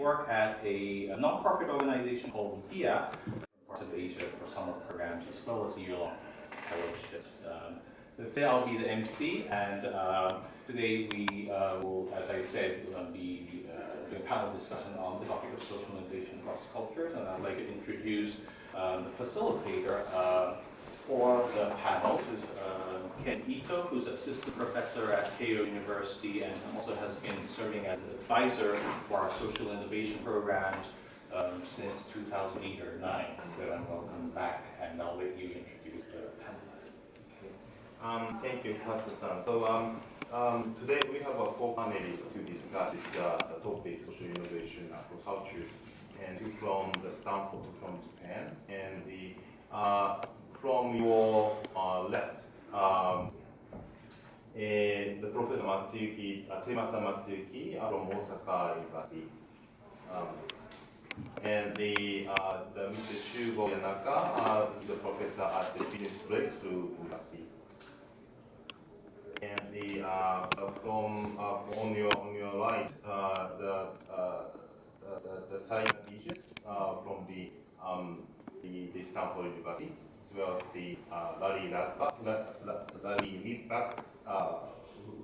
work at a non-profit organization called FIA for parts of Asia for summer programs as well as year-long fellowships. So today I'll be the MC, and today we will, as I said, be doing a panel discussion on the topic of social innovation across cultures, and I'd like to introduce the facilitator for the panels is Ken Ito, who's an assistant professor at Keio University and also has been serving as an advisor for our social innovation programs since 2008 or 9. So welcome back, and I'll let you introduce the panelists. Thank you, Pastor-san. So today we have four panelists to discuss the topic social innovation across cultures, and two from the Stanford, two from Japan, and from your left, the Professor Matsuyuki, Temasa Matsuyuki from Osaka University, and the Mr. Shugo Yanaka, the professor at the Business Breakthrough University. And from on your right, the science teachers from the Stanford University, as well as the Larry Lippach,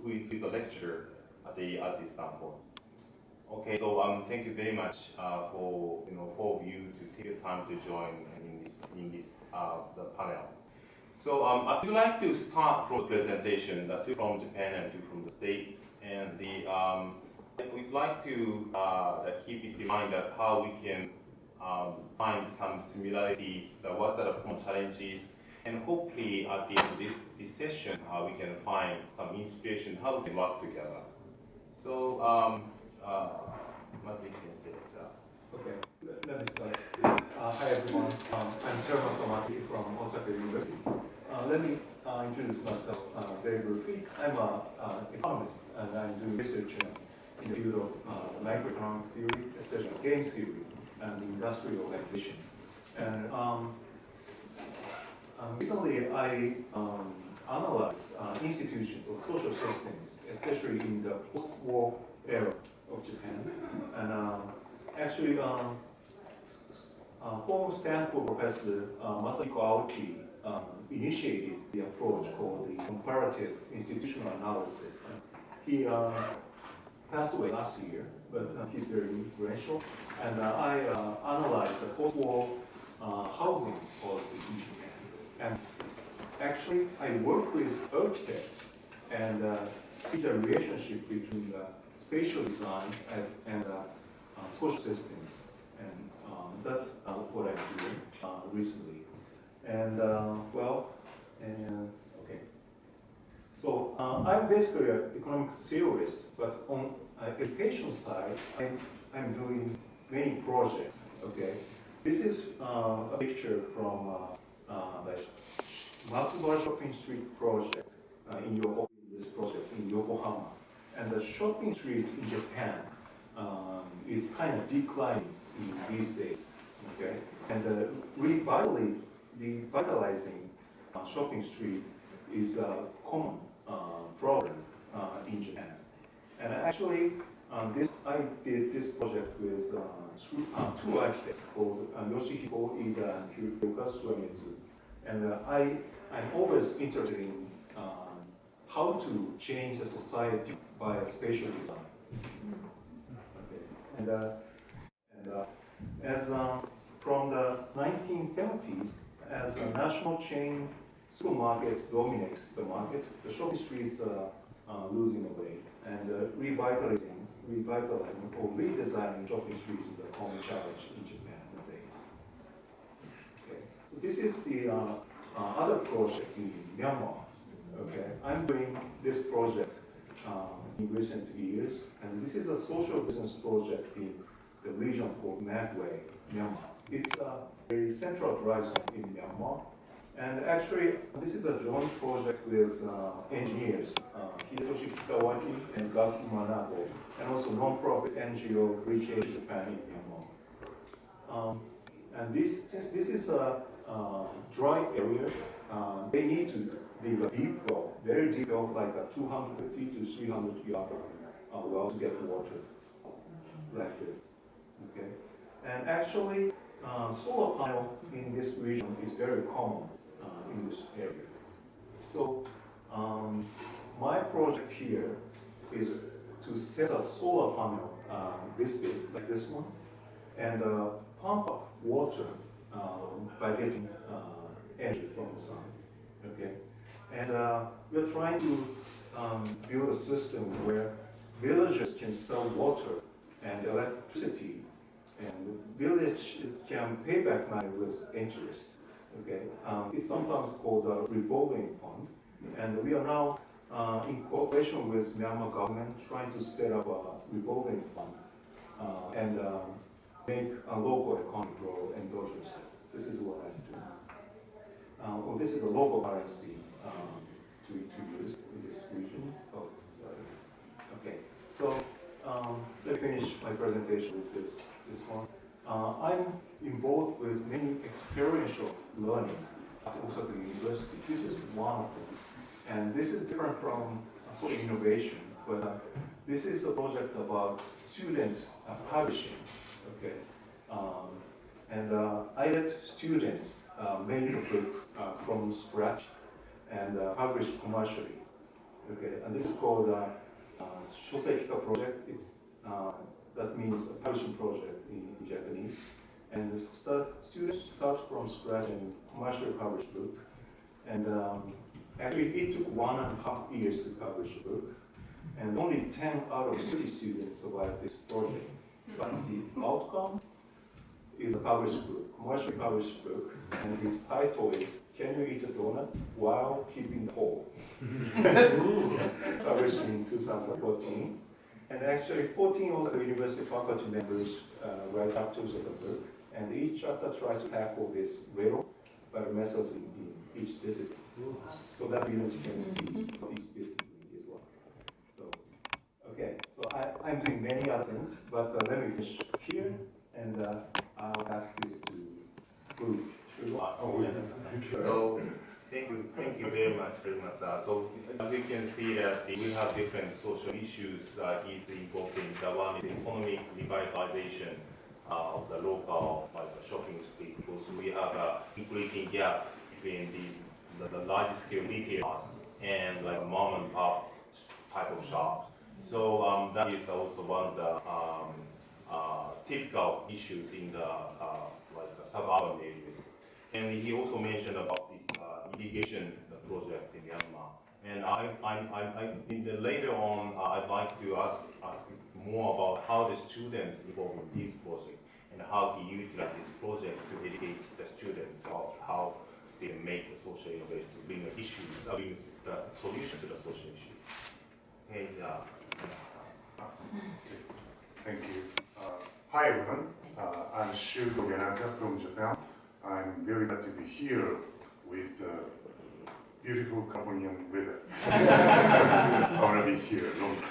who is the lecturer at the Stanford. Okay, so thank you very much for for you to take the time to join in this the panel. So I would like to start from the presentation, two from Japan and two from the States, and we'd like to keep it in mind that how we can find some similarities, what are the common challenges, and hopefully at the end of this session, we can find some inspiration how we can work together. So, Matsuki-sensei. Okay, let me start. Hi everyone, I'm Temasa Matsuyuki from Osaka University. Let me introduce myself very briefly. I'm an economist, and I'm doing research in the field of macroeconomic theory, especially game theory and industrial organization. And recently I analyzed institutions of social systems, especially in the post-war era of Japan. And actually, former Stanford professor Masahiko Aoki initiated the approach called the comparative institutional analysis. He passed away last year, but he's very influential. And I analyzed the post-war housing policy in Japan. And actually, I work with architects and see the relationship between spatial design and social systems. And that's what I'm doing recently. And okay. So I'm basically an economic theorist, but on education side, I'm doing many projects. Okay, this is a picture from the Matsubara Shopping Street project this project in Yokohama, and the shopping street in Japan is kind of declining in these days. Okay, and revitalizing shopping street is a common problem in Japan. And actually, I did this project with two architects called Yoshihiko Ida and Hyuka Suemitsu. And I'm always interested in how to change the society by a spatial design. Okay. And as from the 1970s, as a national chain supermarket dominates the market, the shopping streets are losing away, and revitalizing or redesigning shopping streets is a common challenge in Japan nowadays. Okay. So this is the other project in Myanmar. Okay, I'm doing this project in recent years, and this is a social business project in the region called Magway, Myanmar. It's a very centralized zone in Myanmar, and actually this is a joint project with engineers, Hidetoshi Kitawaki and Gaku Manago, and also non-profit NGO Reach Asia Japan in Myanmar. And since this is a dry area, they need to dig a deep well, very deep well, like a 250 to 300 yard well to get water, like this. And actually, solar panel in this region is very common in this area. So my project here is to set a solar panel this big, like this one, and pump up water by getting energy from the sun. Okay, and we're trying to build a system where villages can sell water and electricity, and villages can pay back money with interest. Okay, it's sometimes called a revolving fund, and we are now in cooperation with Myanmar government trying to set up a revolving fund and make a local economy grow endogenously. This is what I'm doing. Well, this is a local currency to use in this region. Oh, sorry. Okay, so let me finish my presentation with this one. I'm involved with many experiential learning at Osaka University. This is one of them. And this is different from social innovation, but this is a project about students publishing. Okay, and I let students make a book from scratch and publish commercially. Okay, and this is called Shosekika project. It's that means a publishing project in Japanese. And the students start from scratch and commercially publish book. And actually, it took 1.5 years to publish a book, and only 10 out of 30 students survived this project. But the outcome is a published book, commercially published book, and its title is "Can You Eat a Donut While Keeping the Whole?" Published in 2014. And actually, 14 Osaka University faculty members write chapters of the book, and each chapter tries to tackle this riddle by methods in each discipline. So that you can see what each discipline is like. So, okay, so I'm doing many other things, but let me finish here, and I'll ask this to Guru. So, thank you very much, So, as you can see that we have different social issues is involved in the one is economic revitalization of the local shopping street, because we have a increasing gap between the large scale retailers and like mom and pop type of shops. So that is also one of the typical issues in the suburban areas. And he also mentioned about this irrigation project in Myanmar. And later on, I'd like to ask more about how the students involved in this project and how he utilized this project to educate the students about how they make the social innovation to bring the issues, bring the solution to the social issues. Okay, Thank you. Hi everyone. I'm Shugo Yanaka from Japan. I'm very glad to be here with beautiful Californian weather. I want to be here longer.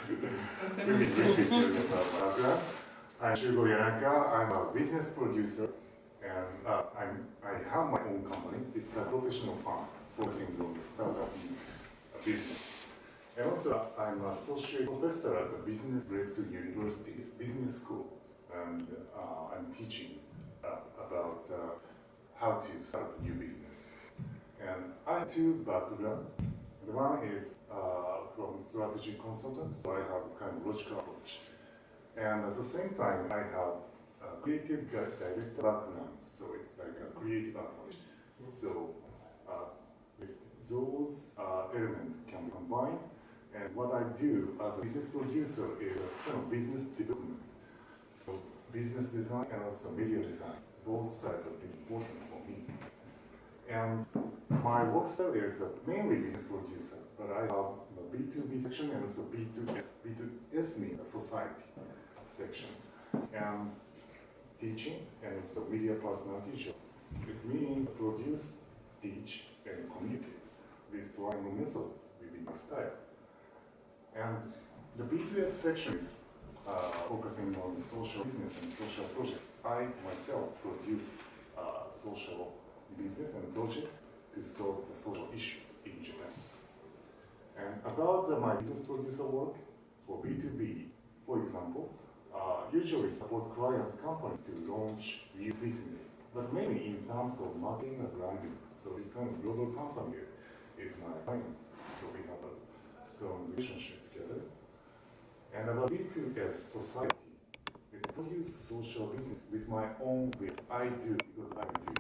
Let me briefly tell you about my background. I'm Shugo Yanaka. I'm a business producer, and I have my own company. It's a professional firm focusing on the startup business. And also, I'm an associate professor at the Business Breakthrough University's business school, and I'm teaching about how to start a new business. And I have two backgrounds. The one is from strategy consultant, so I have kind of logical approach. And at the same time, I have a creative director background, so it's like a creative approach. So with those elements can be combined. And what I do as a business producer is a kind of business development. So business design and also media design, both sides are important for me. And my work style is mainly business producer, but I have a B2B section and also B2S. B2S means a society section. And teaching and also media personality job. It's meaning produce, teach, and communicate. This triangle method will be my style. And the B2S section is focusing on the social business and social project. I myself produce social business and project to solve the social issues in Japan. And about my business producer work for B2B, for example, usually support clients' companies to launch new business, but mainly in terms of marketing and branding. So this kind of global company is my client. So we have a strong relationship together. And about B2S society, it's produce social business with my own will. I do because I do.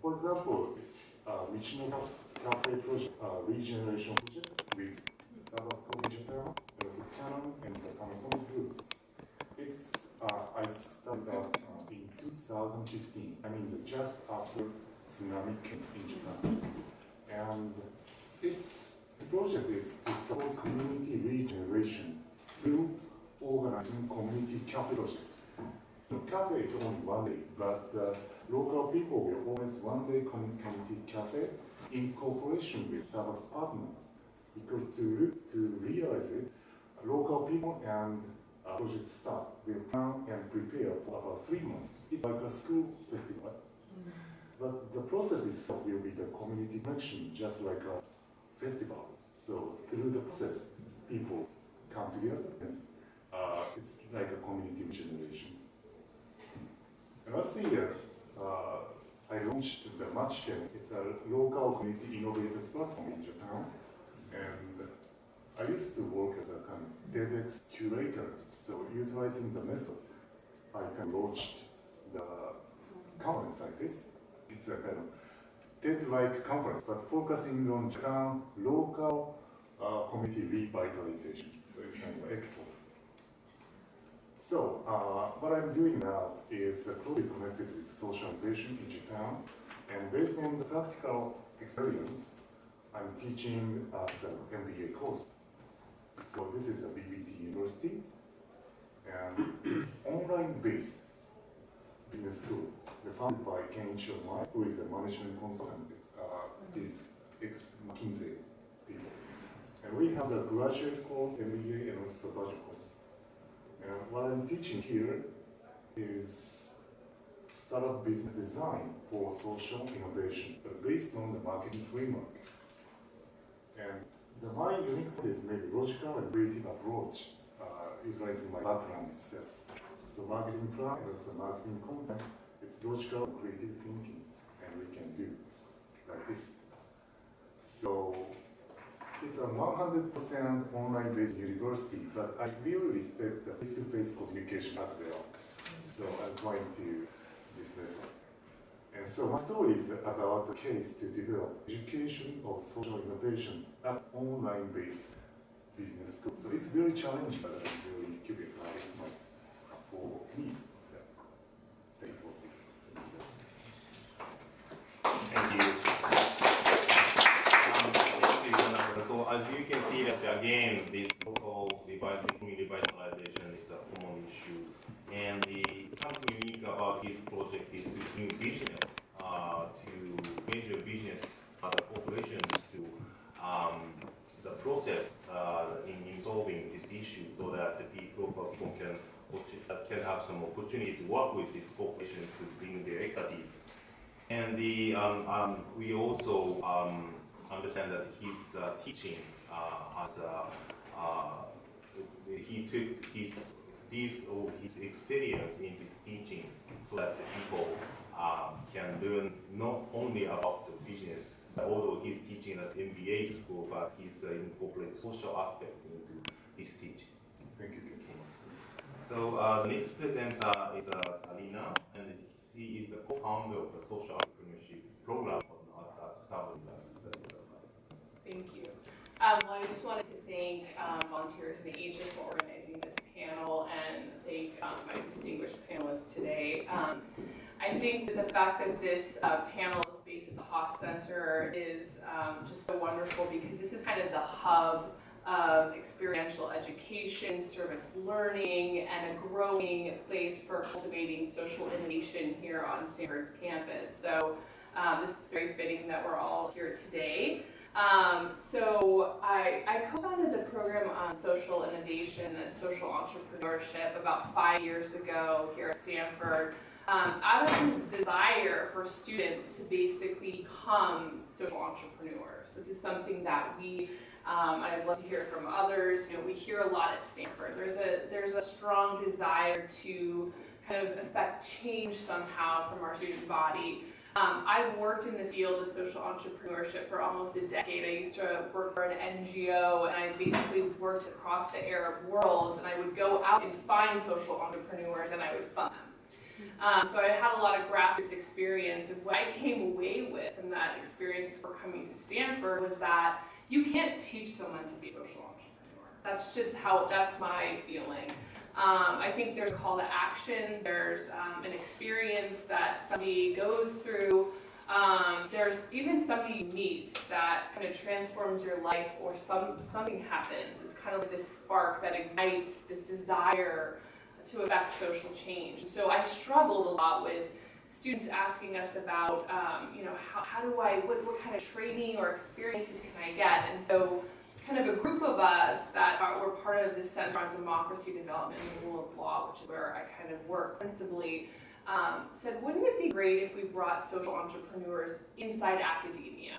For example, it's Michino Cafe project, regeneration project with Starbucks Coffee Japan, and also Canon and the Panasonic Group. It's I started out in 2015. I mean, just after tsunami came in Japan, and the project is to support community regeneration through organizing community cafe project. The cafe is only one day, but local people will organize one-day community cafe in cooperation with Starbucks partners. Because to realize it, local people and project staff will plan and prepare for about 3 months. It's like a school festival. But the process itself will be the community connection, just like a festival. So through the process, people come together, and it's like a community generation. And last year, I launched the Matchken. It's a local community innovators platform in Japan. And I used to work as a kind of TEDx curator. So utilizing the method, I can launch the conference like this. It's a kind of TED-like conference, but focusing on Japan local community revitalization. So it's kind of excellent. So what I'm doing now is closely connected with social innovation in Japan, and based on the practical experience, I'm teaching the MBA course. So this is a BBT University, and it's online-based business school. They're founded by Kenichi Omai, who is a management consultant. He's ex-McKinsey people. And we have a graduate course, MBA, and also graduate course. And what I'm teaching here is startup business design for social innovation, but based on the marketing framework. And my unique point is maybe logical and creative approach, utilizing my background itself. So marketing plan and also marketing content, it's logical and creative thinking, and we can do like this. So it's a 100% online-based university, but I really respect the face-to-face communication as well. So I'm going to this lesson. And so my story is about a case to develop education of social innovation at online-based business school. So it's very challenging, but I'm very curious how it must for me. Thank you. Thank you. So as you can see that again, this local revitalization is a common issue. And something unique about this project is to bring vision to major business, the corporations to the process in solving this issue, so that the people can have some opportunity to work with this corporation to bring their expertise. And we also understand that his teaching he took his experience in his teaching, so that the people can learn not only about the business, although he's teaching at MBA school, but he's incorporating social aspect into his teaching. Thank you. So the next presenter is Salina, and she is the co-founder of the social entrepreneurship program at Starbucks. Thank you. Well, I just wanted to thank volunteers and the agent for organizing this panel, and thank my distinguished panelists today. I think that the fact that this panel is based at the Haas Center is just so wonderful, because this is kind of the hub of experiential education, service learning, and a growing place for cultivating social innovation here on Stanford's campus. So this is very fitting that we're all here today. So I co-founded the program on social innovation and social entrepreneurship about 5 years ago here at Stanford, out of this desire for students to basically become social entrepreneurs. So this is something that we I'd love to hear from others. You know, we hear a lot at Stanford. There's a strong desire to kind of affect change somehow from our student body. I've worked in the field of social entrepreneurship for almost a decade. I used to work for an NGO, and I basically worked across the Arab world, and I would go out and find social entrepreneurs, and I would fund them. So I had a lot of grassroots experience, and what I came away with from that experience before coming to Stanford was that you can't teach someone to be a social entrepreneur. That's just that's my feeling. I think there's a call to action, there's an experience that somebody goes through, there's even somebody you meet that kind of transforms your life, or something happens. It's kind of like this spark that ignites this desire to affect social change. So I struggled a lot with students asking us about, you know, what kind of training or experiences can I get? And so kind of a group of us that were part of the Center on Democracy Development and the Rule of Law, which is where I kind of work principally, said, wouldn't it be great if we brought social entrepreneurs inside academia?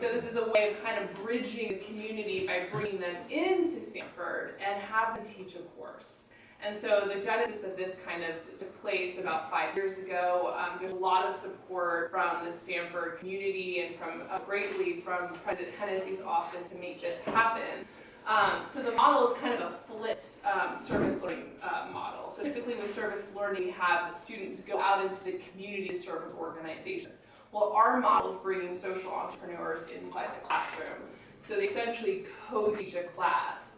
So this is a way of kind of bridging the community by bringing them into Stanford and have them teach a course. And so the genesis of this kind of took place about 5 years ago. There's a lot of support from the Stanford community and from greatly from President Hennessy's office to make this happen. So the model is kind of a flipped service learning model. So typically with service learning, we have the students go out into the community to serve with organizations. Well, our model is bringing social entrepreneurs inside the classroom. So they essentially co-teach a class.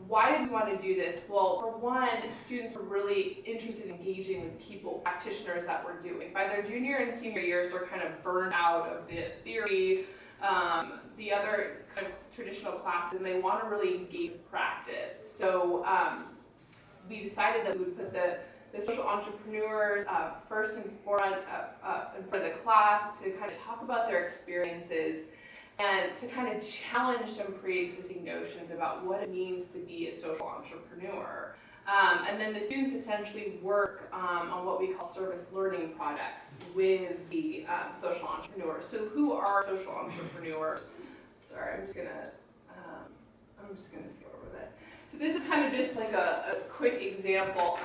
Why did we want to do this? Well, for one, students were really interested in engaging with people, practitioners that we're doing. By their junior and senior years, they're kind of burned out of the theory, the other kind of traditional classes, and they want to really engage with practice. So we decided that we would put the social entrepreneurs first and foremost in front of the class to kind of talk about their experiences and to kind of challenge some pre-existing notions about what it means to be a social entrepreneur. And then the students essentially work on what we call service learning projects with the social entrepreneurs. So who are social entrepreneurs? Sorry, I'm just gonna skip over this. So this is kind of just like a quick example.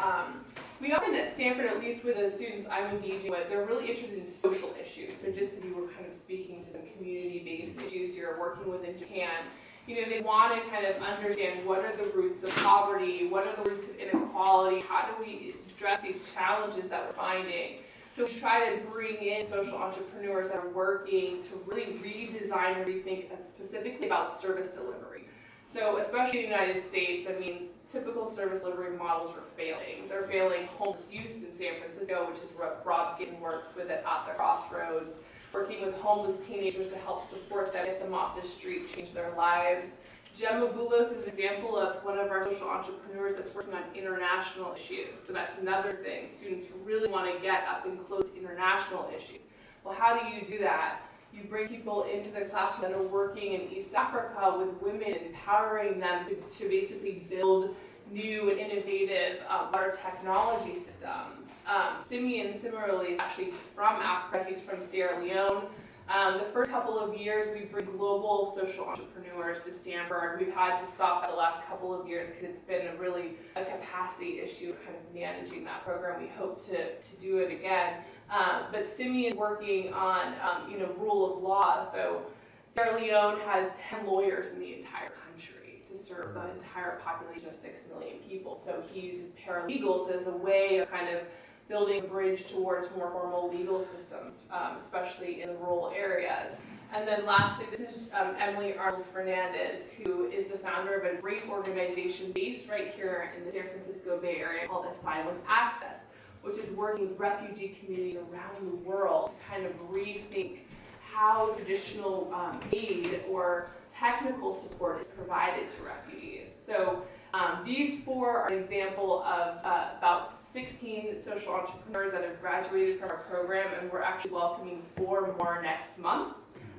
We often at Stanford, at least with the students I'm engaging with, they're really interested in social issues. So just if you were kind of speaking to some community-based issues you're working with in Japan, you know, they want to kind of understand what are the roots of poverty, what are the roots of inequality, how do we address these challenges that we're finding. So we try to bring in social entrepreneurs that are working to really redesign and rethink specifically about service delivery. So especially in the United States, I mean, typical service delivery models are failing. They're failing homeless youth in San Francisco, which is what Rob Gittin works with at the Crossroads, working with homeless teenagers to help support them, get them off the street, change their lives. Gemma Boulos is an example of one of our social entrepreneurs that's working on international issues. So that's another thing. Students really want to get up and close to international issues. Well, how do you do that? You bring people into the classroom that are working in East Africa with women, empowering them to basically build new and innovative water technology systems. Simeon, similarly, is actually from Africa. He's from Sierra Leone. The first couple of years, we bring global social entrepreneurs to Stanford. We've had to stop that the last couple of years because it's been a capacity issue kind of managing that program. We hope to do it again. But Simeon working on, rule of law. So Sierra Leone has 10 lawyers in the entire country to serve the entire population of 6 million people. So he uses paralegals as a way of kind of building a bridge towards more formal legal systems, especially in the rural areas. And then lastly, this is Emily Arnold Fernandez, who is the founder of a great organization based right here in the San Francisco Bay Area called Asylum Access, which is working with refugee communities around the world to kind of rethink how traditional aid or technical support is provided to refugees. So these four are an example of about 16 social entrepreneurs that have graduated from our program, and we're actually welcoming 4 more next month.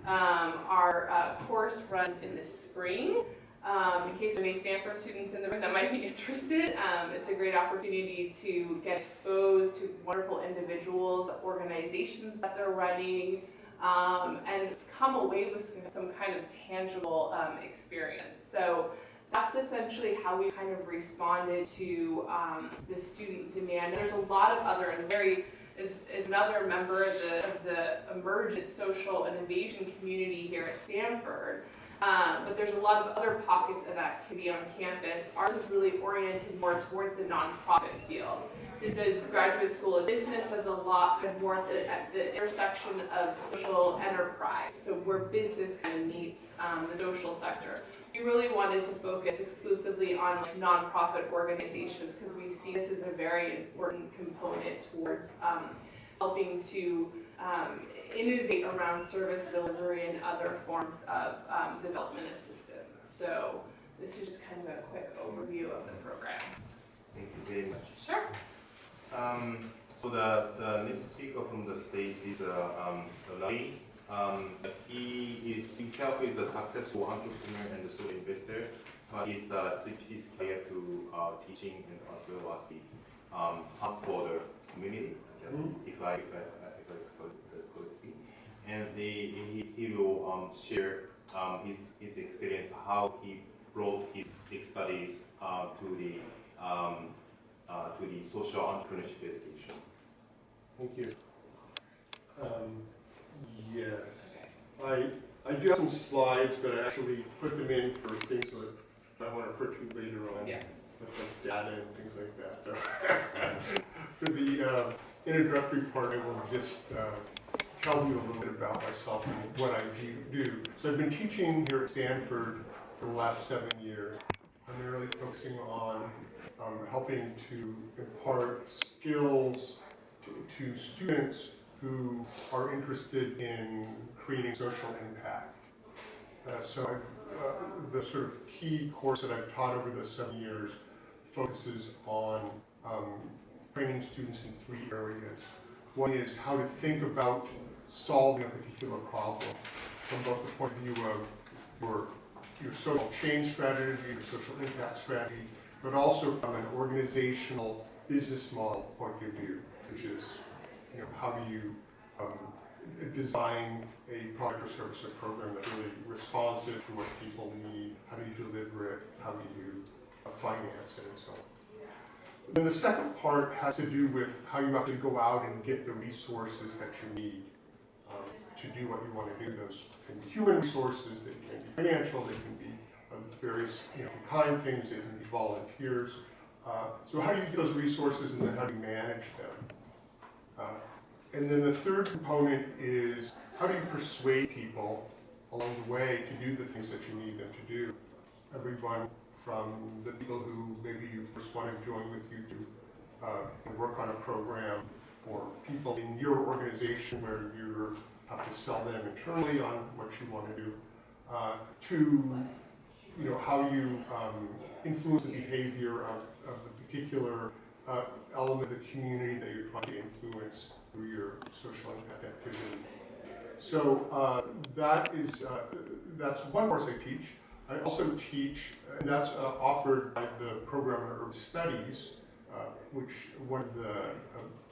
Our course runs in the spring. In case there are any Stanford students in the room that might be interested, it's a great opportunity to get exposed to wonderful individuals, organizations that they're running, and come away with some kind of tangible experience. So that's essentially how we kind of responded to the student demand. There's a lot of other, and Larry is another member of the emergent social innovation community here at Stanford. But there's a lot of other pockets of activity on campus. Ours is really oriented more towards the nonprofit field. The Graduate School of Business has a lot kind of more at the intersection of social enterprise, so where business kind of meets the social sector. We really wanted to focus exclusively on like nonprofit organizations because we see this as a very important component towards helping to innovate around service delivery and other forms of development assistance. So this is just kind of a quick overview of the program. Thank you very much. Sure. So the next speaker from the stage is Larry. He himself is a successful entrepreneur and a social investor. He's switched his career to teaching and as well as the help for the community. If I correctly, and he will share his experience how he brought his studies to the social entrepreneurship education. Thank you. Yes, I do have some slides, but I actually put them in for things that I want to refer to later on, with like data and things like that. So for the introductory part, I will just tell you a little bit about myself and what I do. So I've been teaching here at Stanford for the last 7 years, primarily focusing on helping to impart skills to students who are interested in creating social impact. So the sort of key course that I've taught over the 7 years focuses on training students in 3 areas. One is how to think about solving a particular problem from both the point of view of your social change strategy, your social impact strategy, but also from an organizational business model point of view, which is, how do you design a product or service or program that's really responsive to what people need, how do you deliver it, how do you finance it, and so on. Then the second part has to do with how you actually go out and get the resources that you need to do what you want to do. Those can be human resources, they can be financial, they can be various kind things, they can be volunteers. So how do you get those resources and then how do you manage them? And then the third component is how do you persuade people along the way to do the things that you need them to do? Everyone from the people who maybe you first want to join with you to work on a program, or people in your organization where you have to sell them internally on what you want to do, to how you influence the behavior of a particular element of the community that you're trying to influence through your social impact activity. So that's one course I teach. I also teach, and that's offered by the program in Urban Studies, which one of the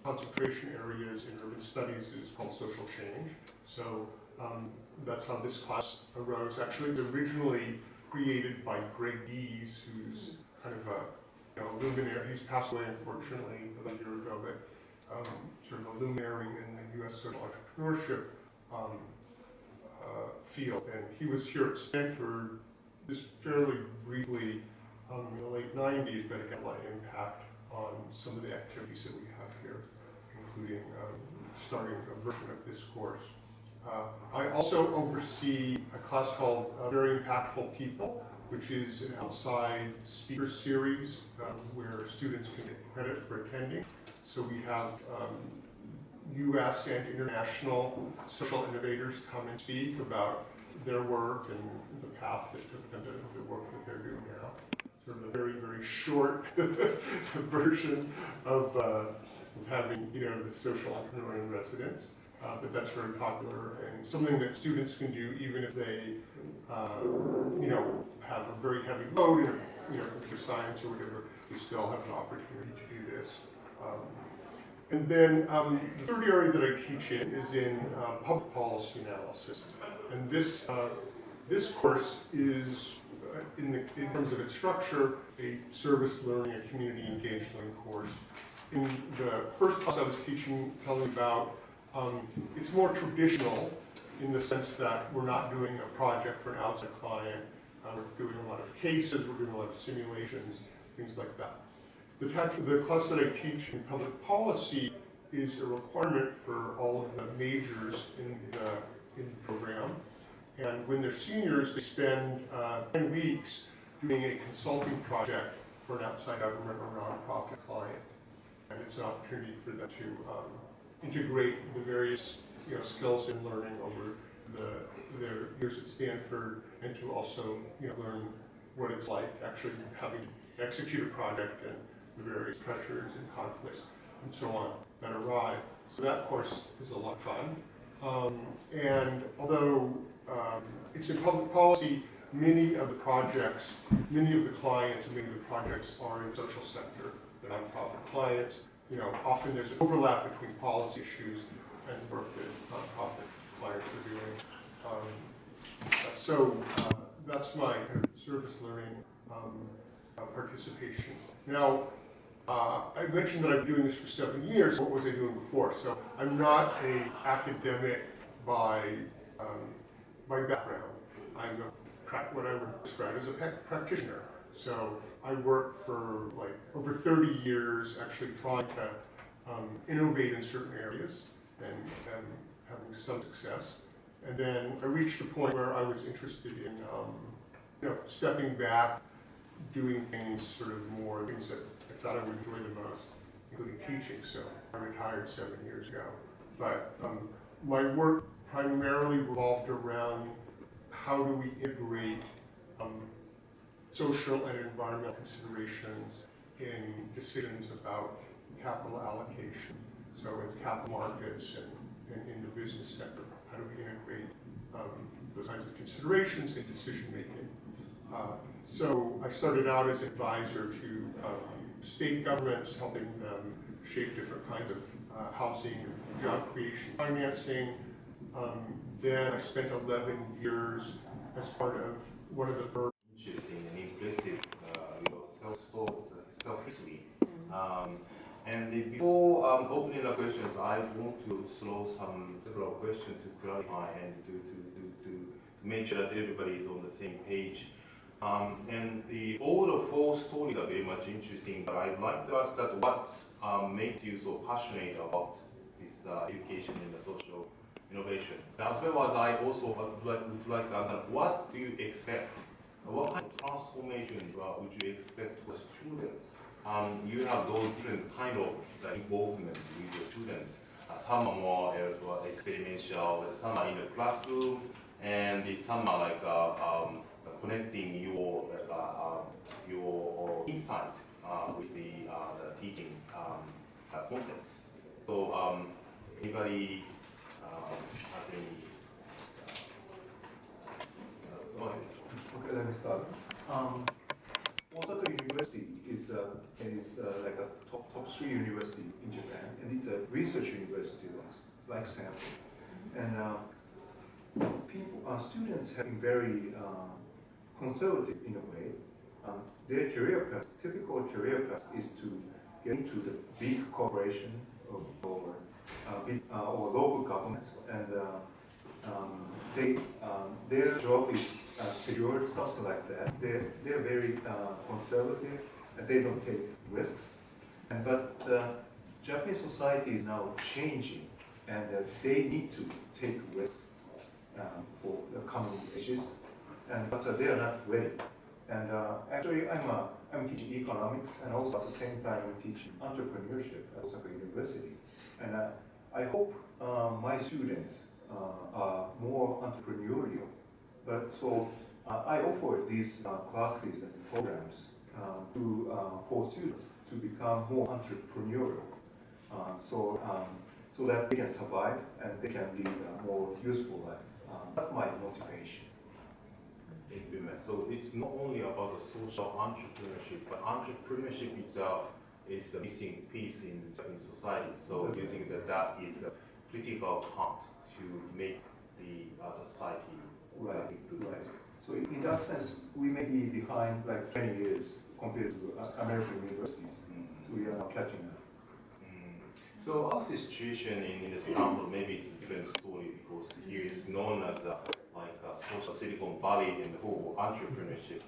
concentration areas in urban studies is called social change. So that's how this class arose. Actually, it was originally created by Greg Dees, who's kind of a luminary. He's passed away, unfortunately, about a year ago, but sort of a luminary in the U.S. social entrepreneurship field. And he was here at Stanford just fairly briefly in the late 90s, but it had a lot of impact on some of the activities that we have here, including starting a version of this course. I also oversee a class called Very Impactful People, which is an outside speaker series where students can get credit for attending. So we have U.S. and international social innovators come and speak about their work and the path that took them to the work that they're doing now. Sort of a very, very short version of having, the social entrepreneur in residence. But that's very popular and something that students can do even if they, have a very heavy load in, computer science or whatever. They still have an opportunity to do this. And then the third area that I teach in is in public policy analysis. And this course is, in terms of its structure, a service learning, a community engaged learning course. In the first class I was telling about, it's more traditional in the sense that we're not doing a project for an outside client. We're doing a lot of cases, we're doing a lot of simulations, things like that. The class that I teach in public policy is a requirement for all of the majors in the program. And when they're seniors, they spend 10 weeks doing a consulting project for an outside government or nonprofit client. And it's an opportunity for them to integrate the various skills in learning over their years at Stanford, and to also learn what it's like actually having to execute a project and the various pressures and conflicts and so on that arrive. So that course is a lot of fun. And although it's in public policy, many of the projects, many of the clients, and many of the projects are in the social sector. They're nonprofit clients. Often there's an overlap between policy issues and work that nonprofit clients are doing. So that's my kind of service learning participation. Now, I mentioned that I've been doing this for 7 years. What was I doing before? So I'm not an academic by background. I'm what I would describe as a practitioner. So I worked for like over 30 years actually trying to innovate in certain areas and having some success. And then I reached a point where I was interested in stepping back, doing things things that I thought I would enjoy the most, including teaching. So I retired 7 years ago. But my work primarily revolved around how do we integrate social and environmental considerations in decisions about capital allocation. So in capital markets and in the business sector, how do we integrate those kinds of considerations in decision making? So I started out as an advisor to state governments, helping them shape different kinds of housing, job creation, financing. Then I spent 11 years as part of one of the firms. Interesting and impressive, self-history. And before opening the questions, I want to throw several questions to clarify and to make sure that everybody is on the same page. And all the four stories are very much interesting, but I'd like to ask that what makes you so passionate about this education in the social innovation? As well as I also would like to understand, what do you expect? What kind of transformation would you expect for students? You have those different kind of involvement with the students. Some are more experiential, some are in the classroom, and some are like connecting your insight with the teaching contents. So anybody has any? Go ahead. Okay, let me start. Osaka University is like a top 3 university in Japan, and it's a research university like Stanford. And students have been very conservative in a way. Their career path, typical career path, is to get into the big corporation or local government, and their job is secure, something like that. They're very conservative, and they don't take risks. But Japanese society is now changing, and they need to take risks for the coming ages, but they are not ready. And actually, I'm teaching economics, and also at the same time I'm teaching entrepreneurship at Osaka University. And I hope my students are more entrepreneurial. But so I offer these classes and programs for students to become more entrepreneurial, so that they can survive and they can lead a more useful life. That's my motivation. Thank you very much. So it's not only about the social entrepreneurship, but entrepreneurship itself is the missing piece in society. So do you think that that is the critical part to make the society Right, right. So in that sense, we may be behind like 20 years compared to American universities. So we are now catching up. So our situation in Stanford, maybe it's a different story because here is known as like a social Silicon Valley and for entrepreneurship,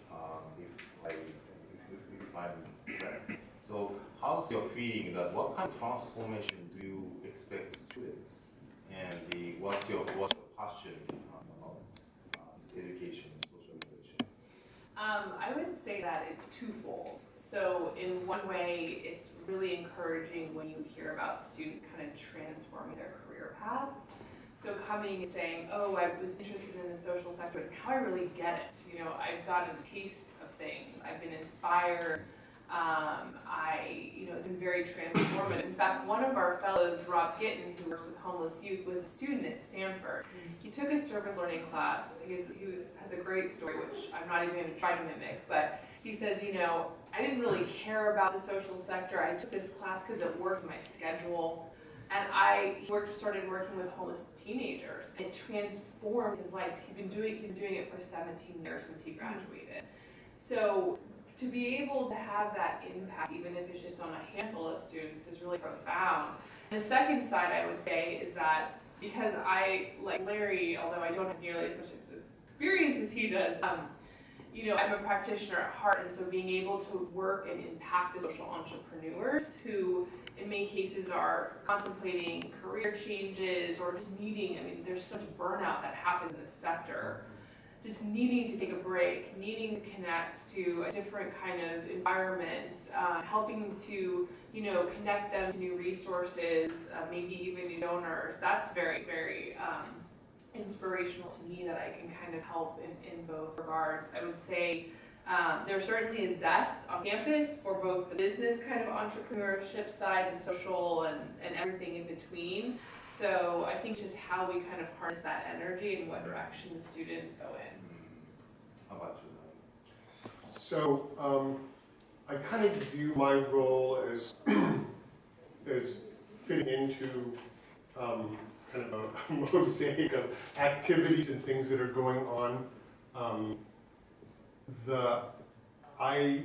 if I'm correct. So how's your feeling that what kind of transformation do you expect students and what's your passion about education and social innovation? I would say that it's twofold. So in one way, it's really encouraging when you hear about students kind of transforming their career paths. So coming and saying, oh, I was interested in the social sector, but now I really get it. You know, I've gotten a taste of things. I've been inspired. It's been very transformative. In fact, one of our fellows, Rob Gitton, who works with homeless youth, was a student at Stanford. He took a service learning class. He has a great story, which I'm not even going to try to mimic, but he says, you know, I didn't really care about the social sector. I took this class because it worked my schedule. And started working with homeless teenagers. And it transformed his life. He's been doing it for 17 years since he graduated. So to be able to have that impact, even if it's just on a handful of students, is really profound. And the second side, I would say, is that because I, like Larry, although I don't have nearly as much experience as he does, I'm a practitioner at heart, and so being able to work and impact the social entrepreneurs who, in many cases, are contemplating career changes or just there's such burnout that happens in the sector. Just needing to take a break, needing to connect to a different kind of environment, helping to, connect them to new resources, maybe even new donors. That's very, very inspirational to me that I can kind of help in both regards. I would say there's certainly a zest on campus for both the business kind of entrepreneurship side, the social, and everything in between. So I think just how we kind of harness that energy and what direction the students go in. How about you? So I kind of view my role as fitting into kind of a mosaic of activities and things that are going on. I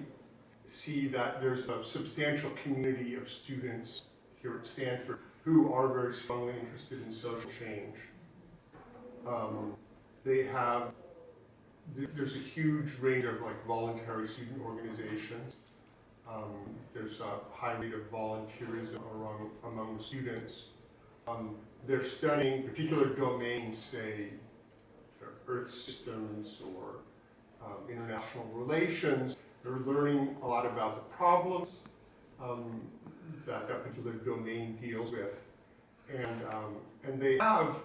see that there's a substantial community of students here at Stanford who are very strongly interested in social change. There's a huge range of voluntary student organizations. There's a high rate of volunteerism among the students. They're studying particular domains, say earth systems or international relations. They're learning a lot about the problems that particular domain deals with, and they have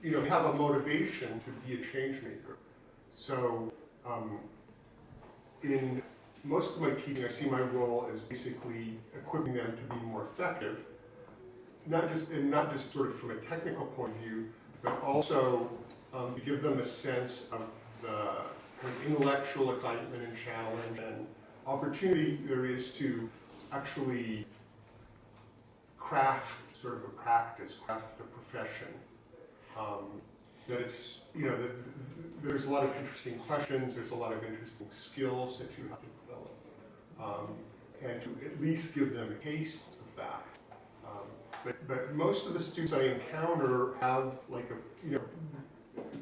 a motivation to be a change maker. So in most of my teaching, I see my role as basically equipping them to be more effective, not just sort of from a technical point of view, but also to give them a sense of the kind of intellectual excitement and challenge and opportunity there is to actually craft sort of a practice, craft a profession. That it's, that there's a lot of interesting questions, there's a lot of interesting skills that you have to develop, and to at least give them a taste of that. But most of the students I encounter have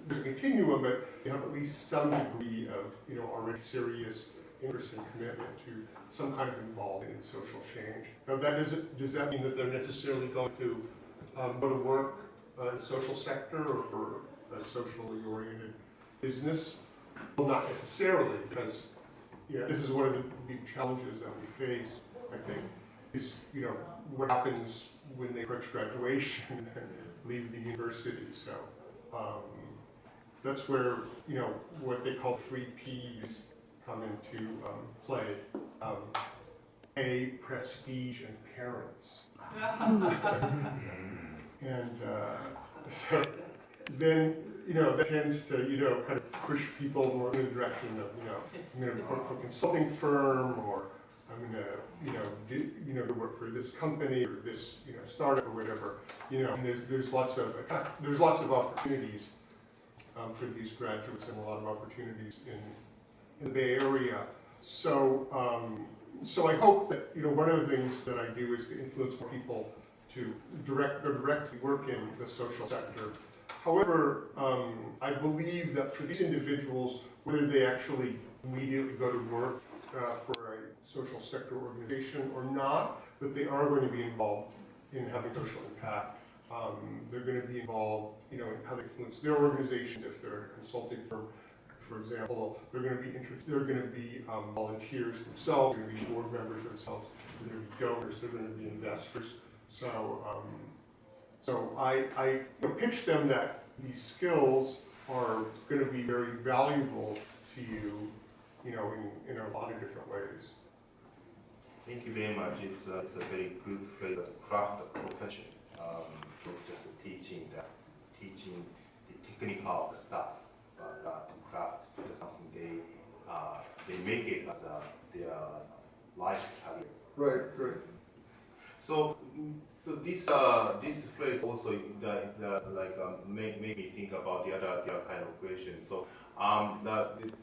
there's a continuum, but they have at least some degree of, already serious interest and commitment to some kind of involvement in social change. Now, does that mean that they're necessarily going to go to work in the social sector or for a socially oriented business? Well, not necessarily, because this is one of the big challenges that we face, I think, is what happens when they approach graduation and leave the university. So that's where what they call 3 Ps come into play: pay, prestige, and parents. And so then that tends to kind of push people more in the direction of I'm going to work for a consulting firm, or I'm gonna, go work for this company or this, startup or whatever. And there's lots of opportunities for these graduates and a lot of opportunities in the Bay Area. So, so I hope that, one of the things that I do is to influence more people to directly work in the social sector. However, I believe that for these individuals, whether they actually immediately go to work for a social sector organization or not, that they are going to be involved in having social impact. They're going to be involved, in how they influence their organizations. If they're a consulting firm, for example, they're going to be volunteers themselves. They're going to be board members themselves. They're going to be donors. They're going to be investors. So, so I pitch them that these skills are going to be very valuable to you, in a lot of different ways. Thank you very much. It's a very good phrase, craft a profession. Not just teaching the technical stuff, but to craft something they make it as their life career. Right. So this phrase also made me think about the other kind of question. So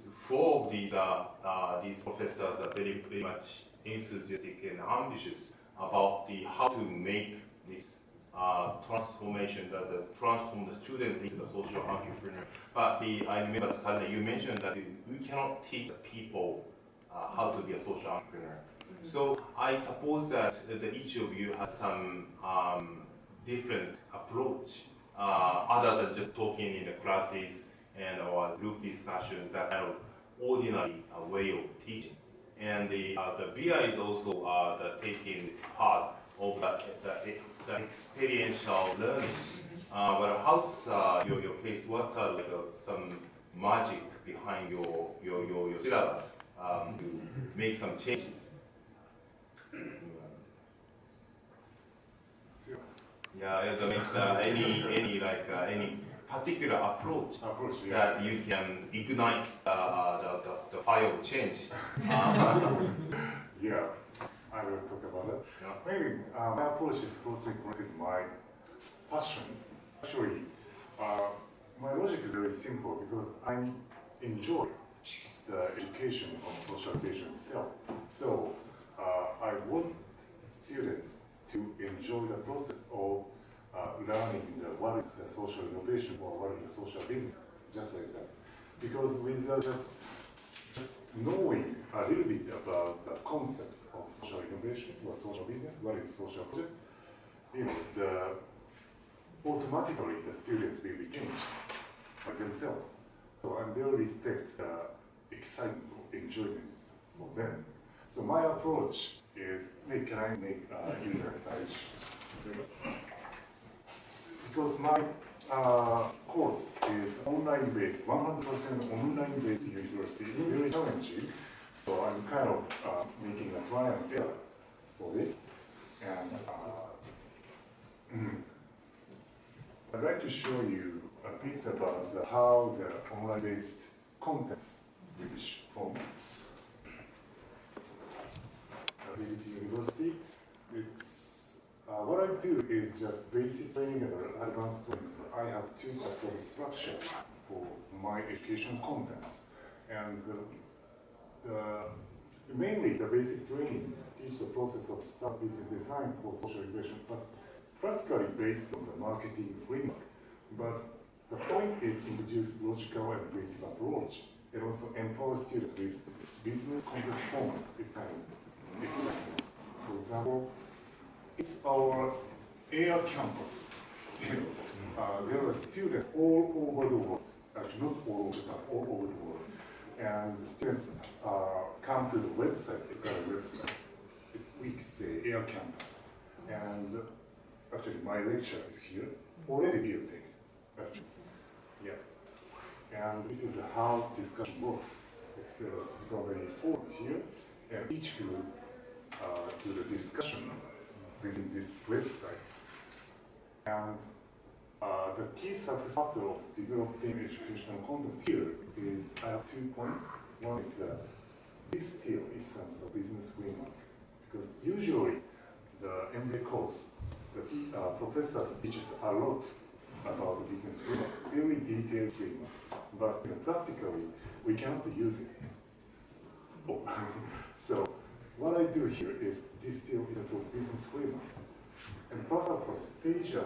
four of these professors are very much enthusiastic and ambitious about how to make this transformation, transform the students into the social entrepreneur. But I remember, Sally, you mentioned that we cannot teach the people how to be a social entrepreneur. So I suppose that each of you has some different approach other than just talking in the classes and or group discussions, that kind of ordinary way of teaching. And the BI is also taking part of the experiential learning. But how's your case? What's some magic behind your syllabus to make some changes? Yeah, to make any particular approach that you can ignite the fire of change. Yeah, I will talk about that. Yeah. Maybe my approach is closely connected to my passion. Actually, my logic is very simple because I enjoy the education of social education itself. So I want students to enjoy the process of learning what is the social innovation or what is the social business, just like that. Because with just knowing a little bit about the concept of social innovation or social business, what is social project, automatically the students will be changed by themselves. So I really respect the excitement, enjoyment of them. So my approach is, can I make user advantage? Because my course is online-based, 100% online-based university. It's very challenging. So I'm kind of making a trial and error for this. And I'd like to show you a bit about how the online-based contents will be formed. University. It's what I do is just basic training and advanced training. I have two types of instruction for my education contents, and mainly the basic training teach the process of start business design for social innovation, but practically based on the marketing framework. But the point is introduce logical and creative approach, and also empower students with business context format. For example, it's our air campus. There are students all over the world, actually not all over Japan, all over the world. And the students come to the website, it's got a website. We say Air Campus. And actually my lecture is here, already videotaped, actually. Yeah. And this is how discussion works. There are so many forums here, and each group do the discussion within this website. And the key success factor of developing educational contents here is I have 2 points. One is distill essence of business framework. Because usually the MBA course, the professors teaches a lot about the business framework, very detailed framework. But practically, we cannot use it. Oh. So what I do here is distill essence of business framework. And first of all, stage a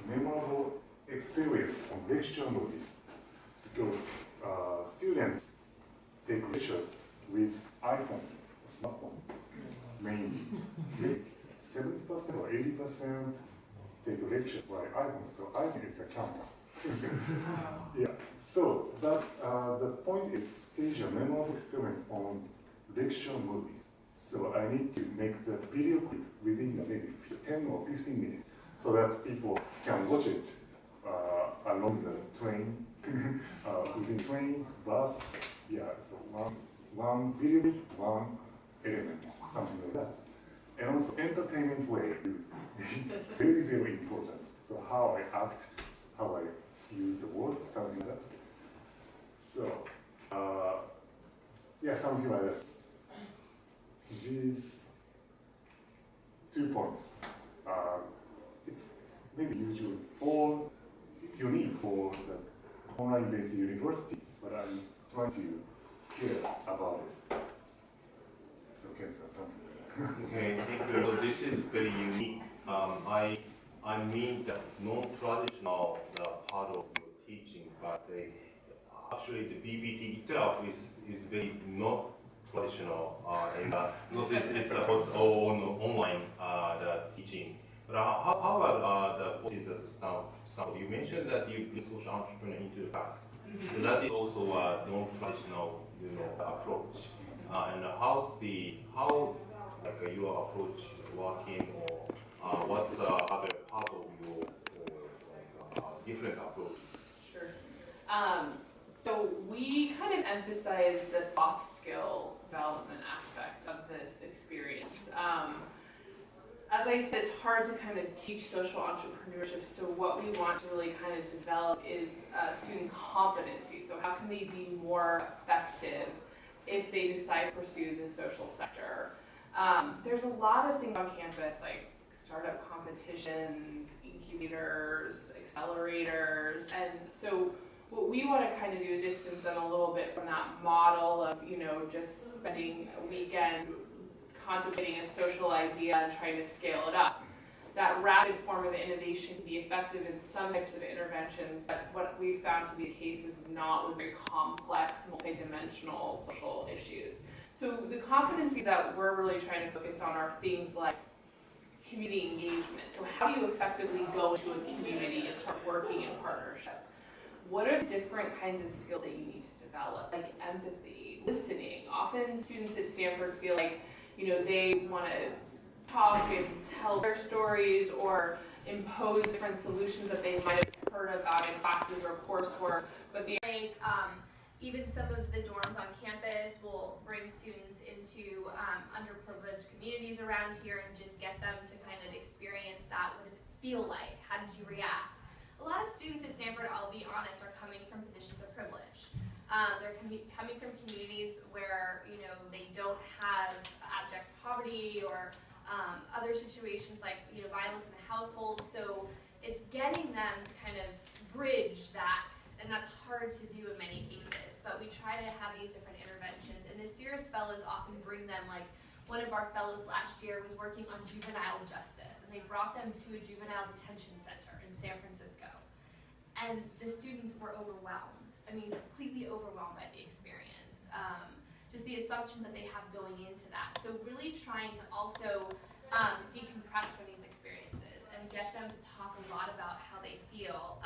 memorable experience on lecture movies. Because students take lectures with iPhone, smartphone, mainly. 70% or 80% take lectures by iPhone, so iPhone is a campus. Yeah. So, but the point is stage a memorable experience on lecture movies. So I need to make the video clip within maybe 10 or 15 minutes, so that people can watch it along the train, within train, bus. Yeah. So one video clip, one element, something like that. And also entertainment way, very, very important. So how I act, how I use the word, something like that. So, yeah, something like that. These 2 points. It's maybe usually unique for the online-based university, but I'm trying to care about this. So, okay, so something. Okay, thank you. So this is very unique. I mean the non-traditional part of your teaching, but actually the BBT itself is very not traditional, and because it's all online the teaching. But how about the courses that now you mentioned that you bring social entrepreneur into the class. So that is also a non-traditional approach. And how your approach working, or what's other part of your different approach? Sure. So we kind of emphasize the soft skill development aspect of this experience. As I said, it's hard to kind of teach social entrepreneurship, so what we want to really kind of develop is students' competency. So how can they be more effective if they decide to pursue the social sector? There's a lot of things on campus, like startup competitions, incubators, accelerators, and so what we want to kind of do is distance them a little bit from that model of, just spending a weekend contemplating a social idea and trying to scale it up. That rapid form of innovation can be effective in some types of interventions, but what we've found to be the case is not with very complex, multidimensional social issues. So the competencies that we're really trying to focus on are things like community engagement. So how do you effectively go into a community and start working in partnership? What are the different kinds of skills that you need to develop, like empathy, listening? Often students at Stanford feel like, they want to talk and tell their stories or impose different solutions that they might have heard about in classes or coursework, but even some of the dorms on campus will bring students into underprivileged communities around here and just get them to kind of experience that. What does it feel like? How did you react? A lot of students at Stanford, I'll be honest, are coming from positions of privilege. They're coming from communities where they don't have abject poverty or other situations like violence in the household. So it's getting them to kind of bridge that, and that's hard to do in many cases. But we try to have these different interventions, and the serious fellows often bring them. Like one of our fellows last year was working on juvenile justice, and they brought them to a juvenile detention center in San Francisco, and the students were overwhelmed. I mean, completely overwhelmed by the experience. Just the assumptions that they have going into that. So really trying to also decompress from these experiences and get them to talk a lot about how they feel.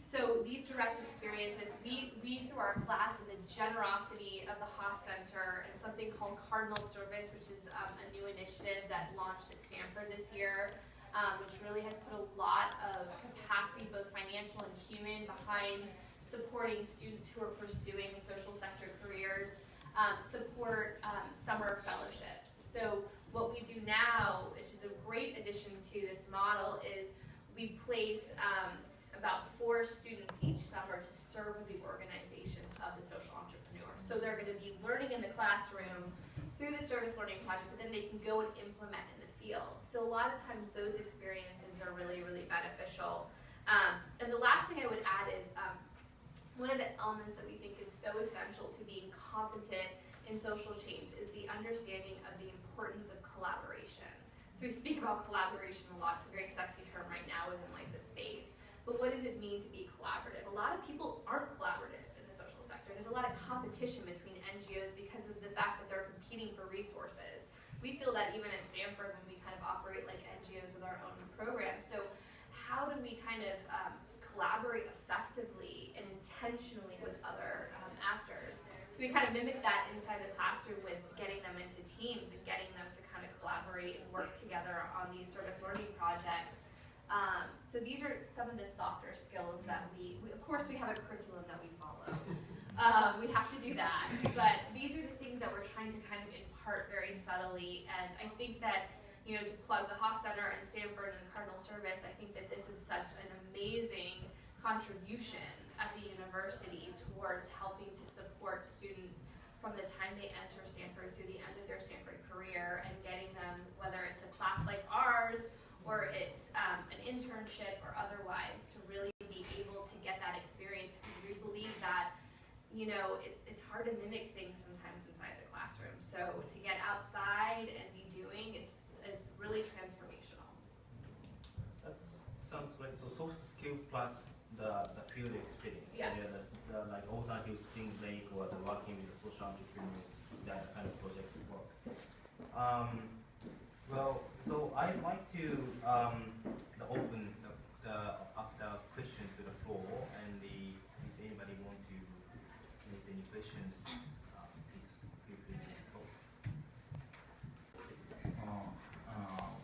So these direct experiences, we through our class and the generosity of the Haas Center and something called Cardinal Service, which is a new initiative that launched at Stanford this year, which really has put a lot of capacity, both financial and human, behind supporting students who are pursuing social sector careers, support summer fellowships. So what we do now, which is a great addition to this model, is we place about 4 students each summer to serve with the organizations of the social entrepreneurs. So they're going to be learning in the classroom through the service learning project, but then they can go and implement in the field. So a lot of times those experiences are really, really beneficial. And the last thing I would add is one of the elements that we think is so essential to being competent in social change is the understanding of the importance of collaboration. So we speak about collaboration a lot. It's a very sexy term right now within like the space. But what does it mean to be collaborative? A lot of people aren't collaborative in the social sector. There's a lot of competition between NGOs because of the fact that they're competing for resources. We feel that even at Stanford when we kind of operate like NGOs with our own programs. So how do we kind of collaborate effectively and intentionally with other actors? So we kind of mimic that inside the classroom with getting them into teams and getting them to kind of collaborate and work together on these service learning projects. So these are some of the softer skills that we of course we have a curriculum that we follow. We have to do that, but these are the things that we're trying to kind of impart very subtly, and I think that, you know, to plug the Haas Center and Stanford and Cardinal Service, I think that this is such an amazing contribution at the university towards helping to support students from the time they enter Stanford through the end of their Stanford career and getting them, whether it's a class like ours or it's an internship or otherwise, to really be able to get that experience, because we believe that, you know, it's hard to mimic things sometimes inside the classroom. So to get outside and be doing is really transformational. That sounds great. So soft skill plus the field experience. Yeah. The like alternative spring break or the working with the social entrepreneurs, that kind of project work. Well, so I'd like to open the question to the floor, and if anybody want to raise any questions, please feel free to talk.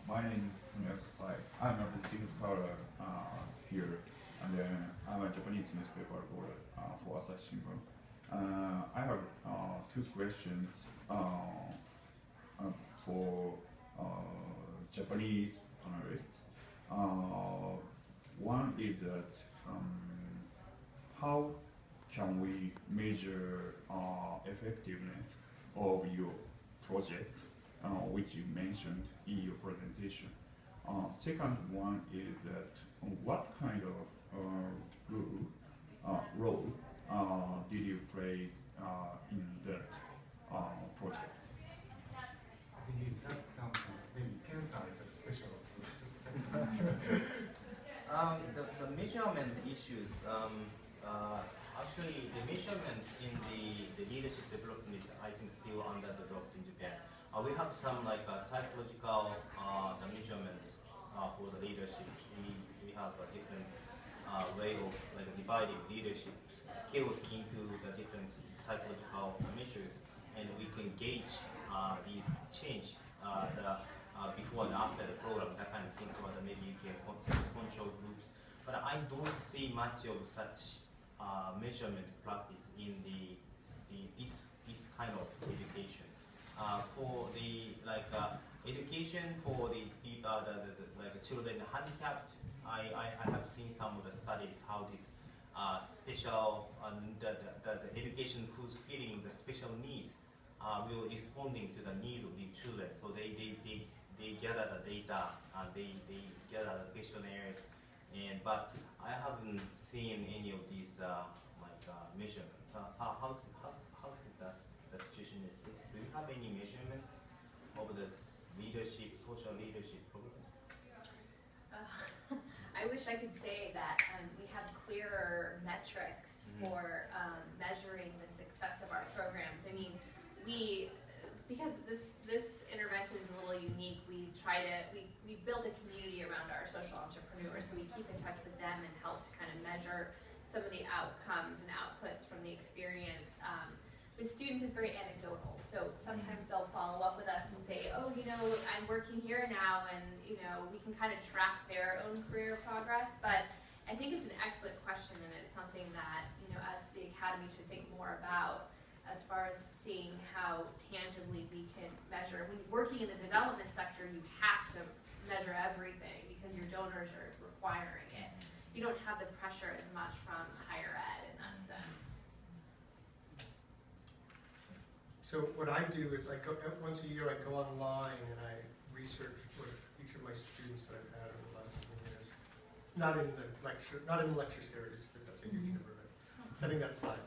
My name is Fumiya Sasai. I'm a visiting scholar here, and I'm a Japanese newspaper reporter for Asahi Shimbun. I have two questions for Japanese panelists. One is that how can we measure effectiveness of your project, which you mentioned in your presentation? Second one is that what kind of role did you play in that project? Maybe cancer is a specialist. The measurement issues, actually the measurement in the leadership development is, I think, still underdeveloped in Japan. We have some like psychological the measurements for the leadership. We have a different way of like dividing leadership skills into the different psychological measures, and we can gauge these change before and after the program, that kind of thing, so that maybe you can control groups. But I don't see much of such measurement practice in this kind of education. For the education for the people, like children handicapped, I have seen some of the studies how this special the education who's feeling the special needs will responding to the needs of the children. So they gather the data and they gather the questionnaires, but I haven't seen any of these measurements. How's the situation is? Do you have any measurements of the leadership, social leadership programs? I wish I could say that we have clearer metrics for measuring the success of our programs. I mean, because this intervention is a little unique, we build a community around our social entrepreneurs, so we keep in touch with them and help to kind of measure some of the outcomes and outputs from the experience. With students, it's very anecdotal, so sometimes they'll follow up with us and say, oh, you know, I'm working here now, and, you know, we can kind of track their own career progress. But I think it's an excellent question, and it's something that, you know, as the Academy should think more about, as far as seeing how tangibly we can measure. When you're working in the development sector, you have to measure everything because your donors are requiring it. You don't have the pressure as much from higher ed in that sense. So what I do is I go, once a year I go online and I research what each of my students that I've had over the last 7 years. Not in the lecture series, because that's a huge number of it. Setting that aside.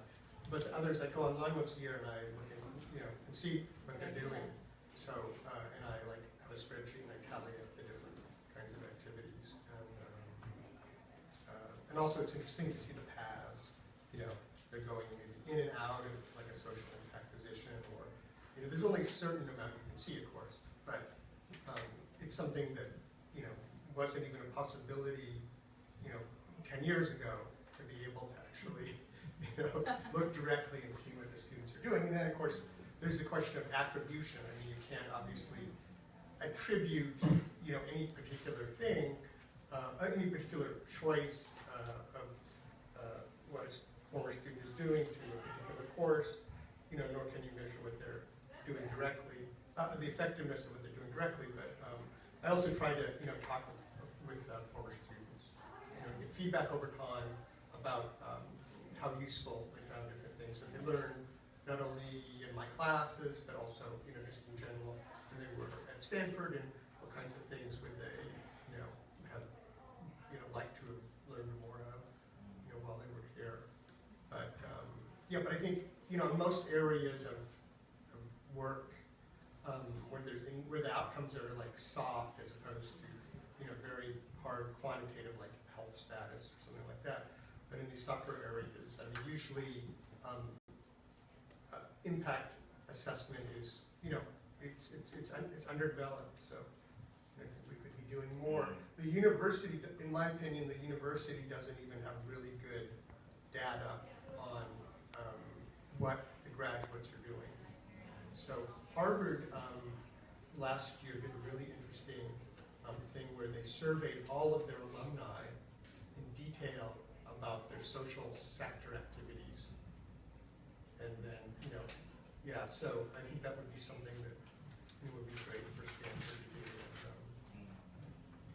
But the others, I go online once a year and I look at, and see what they're doing. So, and I like have a spreadsheet and I tally up the different kinds of activities. And also it's interesting to see the paths. They're going in and out of like a social impact position, or there's only a certain amount you can see, of course, but it's something that wasn't even a possibility 10 years ago, to be able to actually look directly and see what the students are doing. And then, of course, there's the question of attribution. I mean, you can't obviously attribute, any particular thing, any particular choice of what a former student is doing to a particular course, nor can you measure what they're doing directly, the effectiveness of what they're doing directly. But I also try to, talk with former students, get feedback over time about how useful they found different things that they learned, not only in my classes, but also, just in general when they were at Stanford, and what kinds of things would they, have, like to have learned more of, while they were here. But, but I think, in most areas of work, where the outcomes are like soft as opposed to, very hard quantitative, like health status or something like that. But in these software areas, I mean, usually impact assessment is, it's underdeveloped. So I think we could be doing more. The university, in my opinion, the university doesn't even have really good data on what the graduates are doing. So Harvard last year did a really interesting thing where they surveyed all of their alumni in detail about their social sector activities. And then, so I think that would be something that would be great for Stanford to do.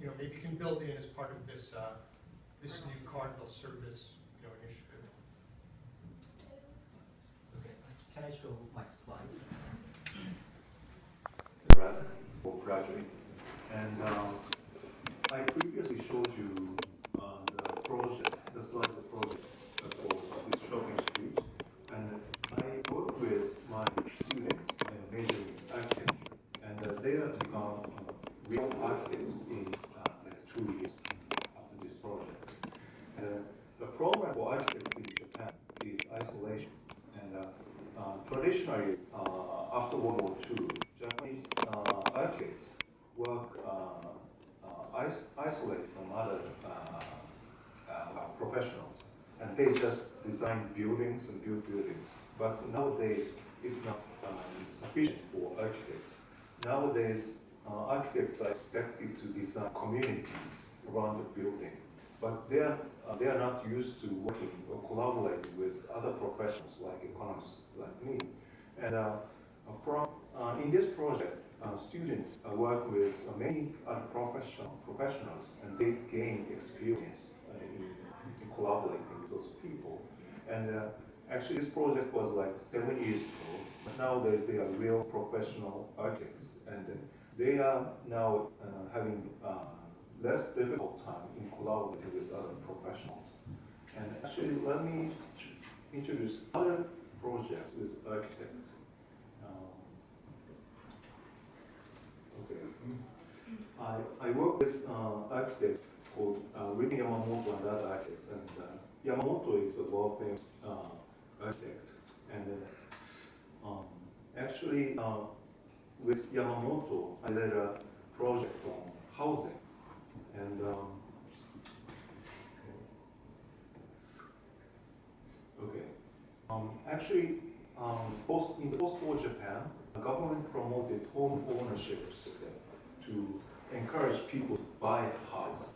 And, maybe you can build in as part of this this new cardinal service initiative. Okay. Can I show my slides? For graduates. And I previously showed you the project, the slide of project for this shopping street. And I work with my students and majoring in architecture. And they have become real architects in like 2 years after this project. And the program for architects in Japan is isolation. And traditionally, after World War II, Japanese architects work isolated from other professionals, and they just design buildings and build buildings. But nowadays, it's not sufficient for architects. Nowadays, architects are expected to design communities around the building, but they are not used to working or collaborating with other professionals like economists like me. And in this project, students work with many other professionals, and they gain experience in collaborating with those people. And actually, this project was like 7 years ago. Nowadays, they are real professional architects, and they are now having less difficult time in collaborating with other professionals. And actually, let me introduce other projects with architects. I work with architects called Riki Yamamoto and other architects. And Yamamoto is a world-famous architect. And actually, with Yamamoto, I led a project on housing. And actually, in the post-war Japan, the government promoted home ownership system to encourage people to buy a house.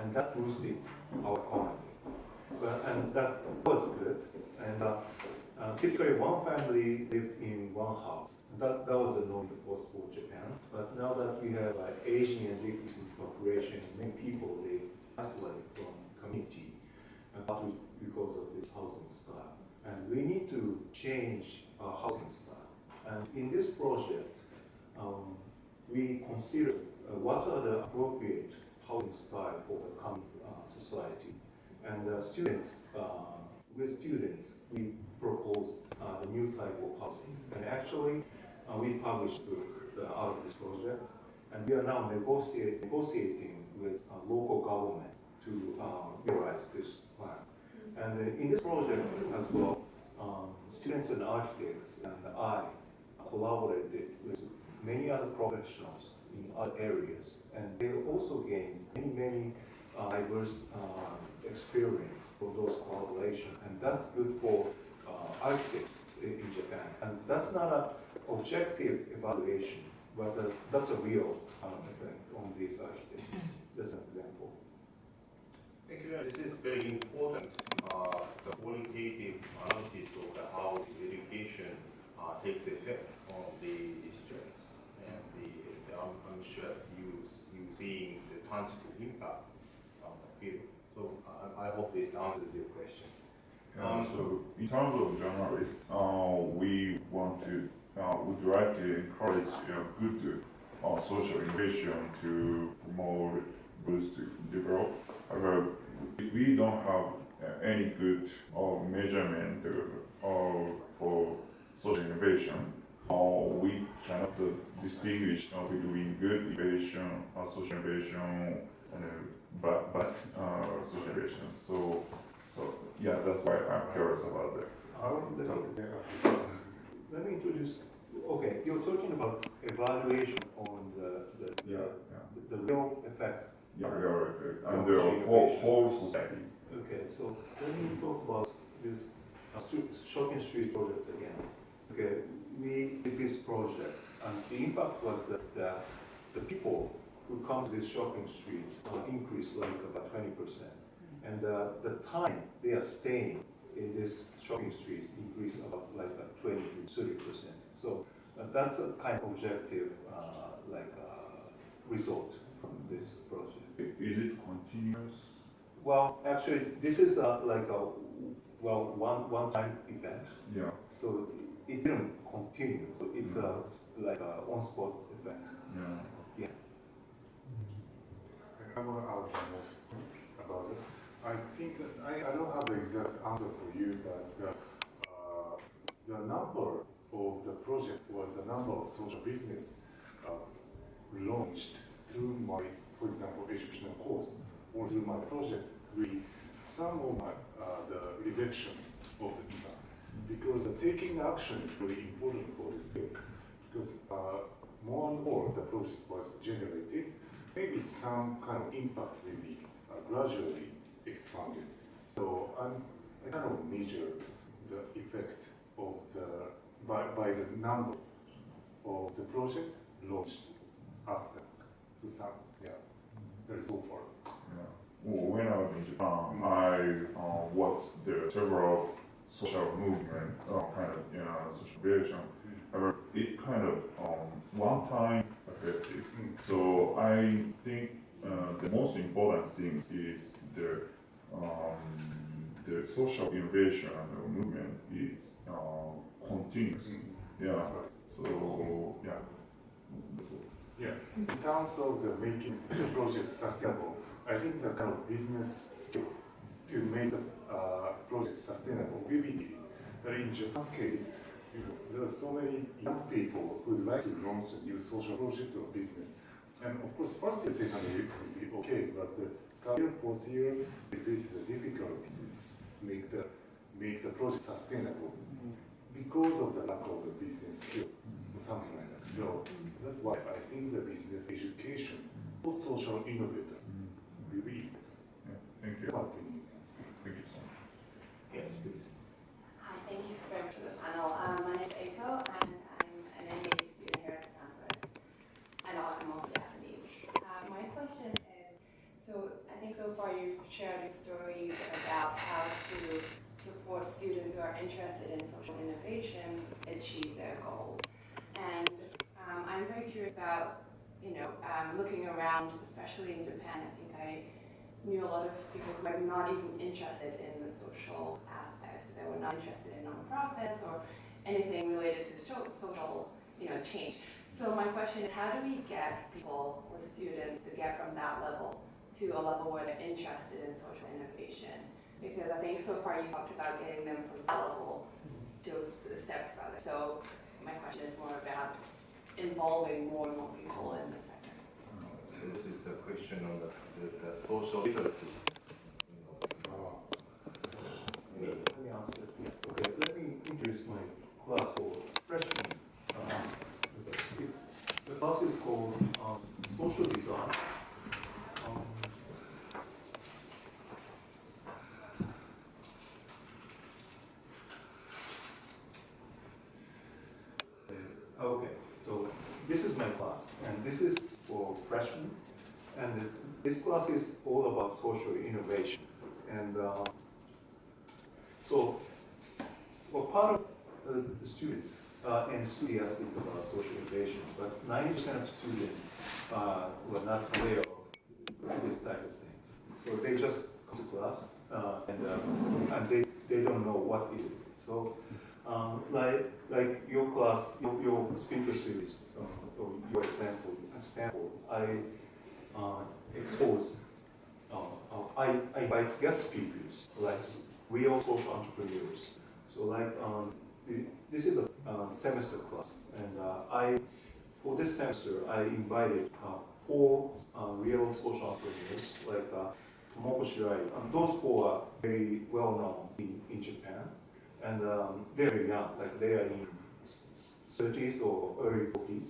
And that boosted our economy. And that was good. And typically, one family lived in one house. That was a norm in post-war Japan. But now that we have aging and decreasing population, many people live isolated from community, partly because of this housing style. And we need to change our housing style. And in this project, we consider what are the appropriate housing style for the coming society. And with students, we proposed a new type of housing. And actually, we published a book out of this project. And we are now negotiating with local government to realize this plan. And in this project as well, students and architects and I collaborated with many other professionals in other areas, and they also gained many diverse experience for those collaborations, and that's good for architects in Japan. And that's not an objective evaluation, but that's a real effect on these architects. That's an example. Thank you. This is very important. The qualitative analysis of how education takes effect on the students, and I'm sure you seeing the tangible impact on the field. So I hope this answers your question. So in terms of journalists, we want to would like to encourage good social innovation to promote, boost, develop. However, if we don't have any good measurement for social innovation, we cannot distinguish between good innovation, social innovation, and bad social innovation. So yeah, that's why I'm curious about that. Let me introduce. Okay, you're talking about evaluation on the real effects. Yeah, real effect and the whole society. Okay, so let me talk about this shopping street project again. Okay, we did this project, and the impact was that the people who come to this shopping street increased like about 20%. And the time they are staying in this shopping street increased about like 20 to 30%. So that's a kind of objective result from this project. Is it continuous? Well, actually, this is one-time event. Yeah. So it didn't continue. So it's like a on-spot event. Yeah. Yeah. I want to add one more about it. I think that I don't have the exact answer for you, but the number of the project or the number of social business launched through my, for example, educational course or through my project, some of the reflection of the impact. Because taking action is really important for this field. Because more and more the project was generated, maybe some kind of impact will be gradually expanded. So I kind of measure the effect of by the number of the project launched after that. So that is so far. Yeah. Well, when I was in Japan, I watched the several social movement, kind of social creation. However, it's kind of one-time effective. So I think the most important thing is the social innovation and the movement is continuous. Yeah. So yeah. Yeah. In terms of the making the project sustainable, I think the kind of business skill to make the project sustainable will be needed. But in Japan's case, there are so many young people who would like to launch a new social project or business. And of course, first year, second year it will be okay, but the third year, fourth year, it faces a difficulty to make the project sustainable because of the lack of the business skill or something like that. So that's why I think the business education for social innovators will be better. Yeah. Thank you. That's my opinion. Thank you so much. Yes, please. Hi, thank you very much for the panel. My name is Eiko, and I'm an MBA student here at Stanford. And I'm also Japanese. My question is, so I think so far you've shared your stories about how to support students who are interested in social innovations achieve their goals. And I'm very curious about, looking around, especially in Japan. I think I knew a lot of people who were not even interested in the social aspect. They were not interested in nonprofits or anything related to social, change. So my question is, how do we get people or students to get from that level to a level where they're interested in social innovation? Because I think so far you talked about getting them from that level to a step further. So my question is more about involving more and more people in the sector. So this is the question on the social literacy. Let me answer. Okay, let me introduce my class for freshmen. The class is called Social Design. Okay, so this is my class, and this is for freshmen. And this class is all about social innovation. And so, part of the students are enthusiastic about social innovation, but 90% of students were not aware of this type of things. So they just come to class and they don't know what it is. So, like your class, your speaker series, or your example at Stanford, I expose, I invite guest speakers, like real social entrepreneurs. So this is a semester class, and for this semester, I invited 4 real social entrepreneurs, like Tomoko Shirai. Those 4 are very well known in Japan, and they're very young, like they are in 30s or early 40s.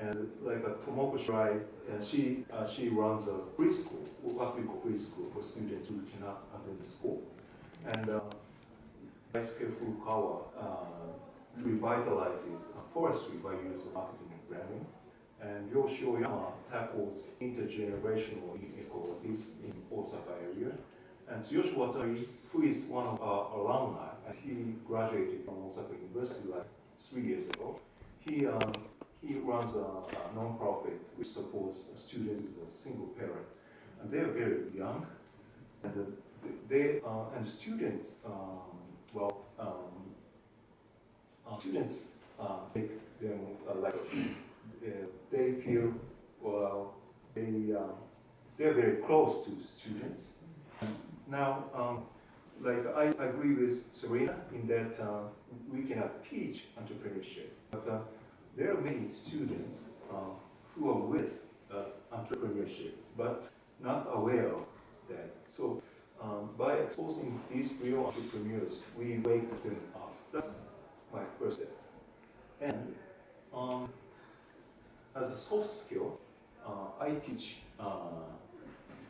And like Tomoko Shirai, she runs a preschool, what we call preschool for students who cannot attend school. And Daisuke Furukawa revitalizes forestry by use of marketing and branding. And Yoshio Oyama tackles intergenerational inequalities in Osaka area. And Tsuyoshi Watari, who is one of our alumni, and he graduated from Osaka University like 3 years ago, he runs a non-profit which supports students with a single parent. And they're very young, and and students, students take them they feel they're very close to students. Now, I agree with Serena in that we cannot teach entrepreneurship, but there are many students who are with entrepreneurship, but not aware of that. So by exposing these real entrepreneurs, we wake them up. That's my first step. And as a soft skill, I teach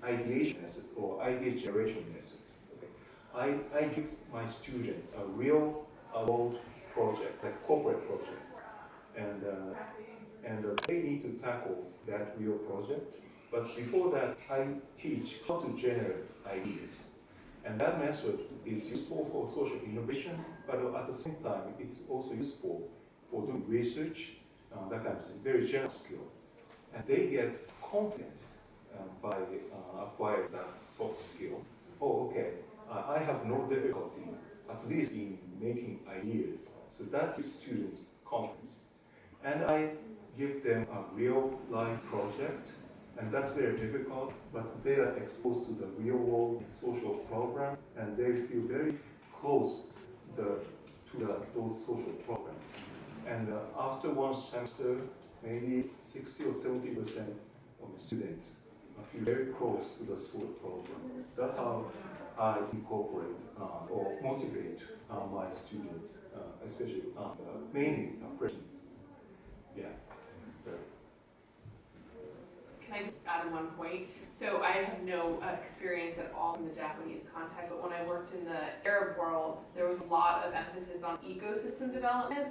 ideation method or idea generation method. Okay. I give my students a real world project, like corporate project, and they need to tackle that real project. But before that, I teach how to generate ideas. And that method is useful for social innovation, but at the same time, it's also useful for doing research, that kind of thing, very general skill. And they get confidence by acquiring that soft skill. Oh, okay, I have no difficulty, at least in making ideas. So that gives students confidence. And I give them a real life project, and that's very difficult, but they are exposed to the real world social program, and they feel very close to those social programs. And after one semester, maybe 60 or 70% of the students feel very close to the social program. That's how I incorporate or motivate my students, especially mainly freshmen. Yeah. Can I just add one point? So I have no experience at all in the Japanese context, but when I worked in the Arab world, there was a lot of emphasis on ecosystem development.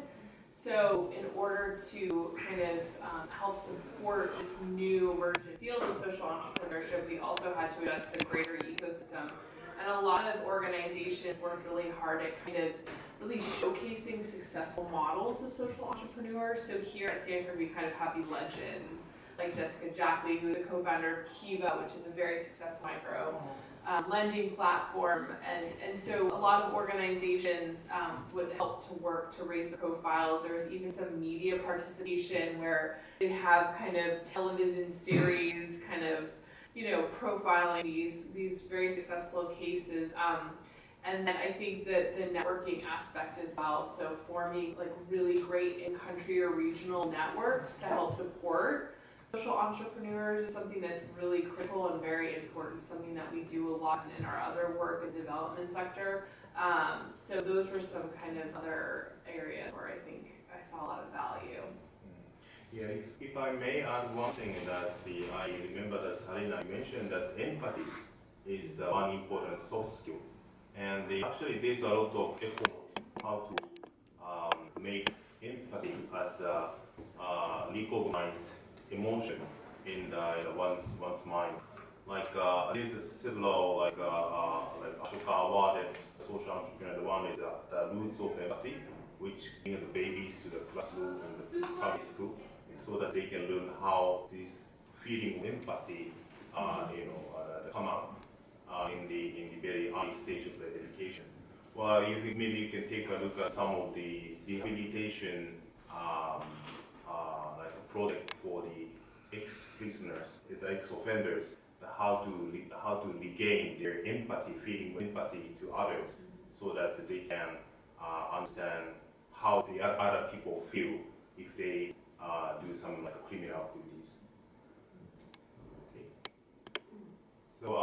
So in order to kind of help support this new emerging field of social entrepreneurship, we also had to adjust the greater ecosystem. And a lot of organizations worked really hard at kind of really showcasing successful models of social entrepreneurs. So here at Stanford, we kind of have these legends like Jessica Jackley, who's the co-founder of Kiva, which is a very successful micro lending platform. And so a lot of organizations would help to work to raise the profiles. There was even some media participation where they'd have kind of television series kind of, you know, profiling these very successful cases. And then I think that the networking aspect as well, so forming like really great in-country or regional networks to help support social entrepreneurs is something that's really critical and very important, something that we do a lot in our other work and development sector. So those were some kind of other areas where I think I saw a lot of value. Yeah, if I may add one thing, that I remember that Sarina mentioned that empathy is one important soft skill. And actually there's a lot of effort how to make empathy as a recognized emotion in one's mind. Like there's several like Ashoka awarded social entrepreneur. One is the roots of empathy, which bring the babies to the classroom and the public school, so that they can learn how this feeling of empathy, come out in the very early stage of the education. Well, maybe you can take a look at some of the rehabilitation like a project for the ex-prisoners, the ex-offenders, how to regain their empathy, feeling empathy to others, so that they can understand how the other people feel if they do some like criminal activities. Okay. So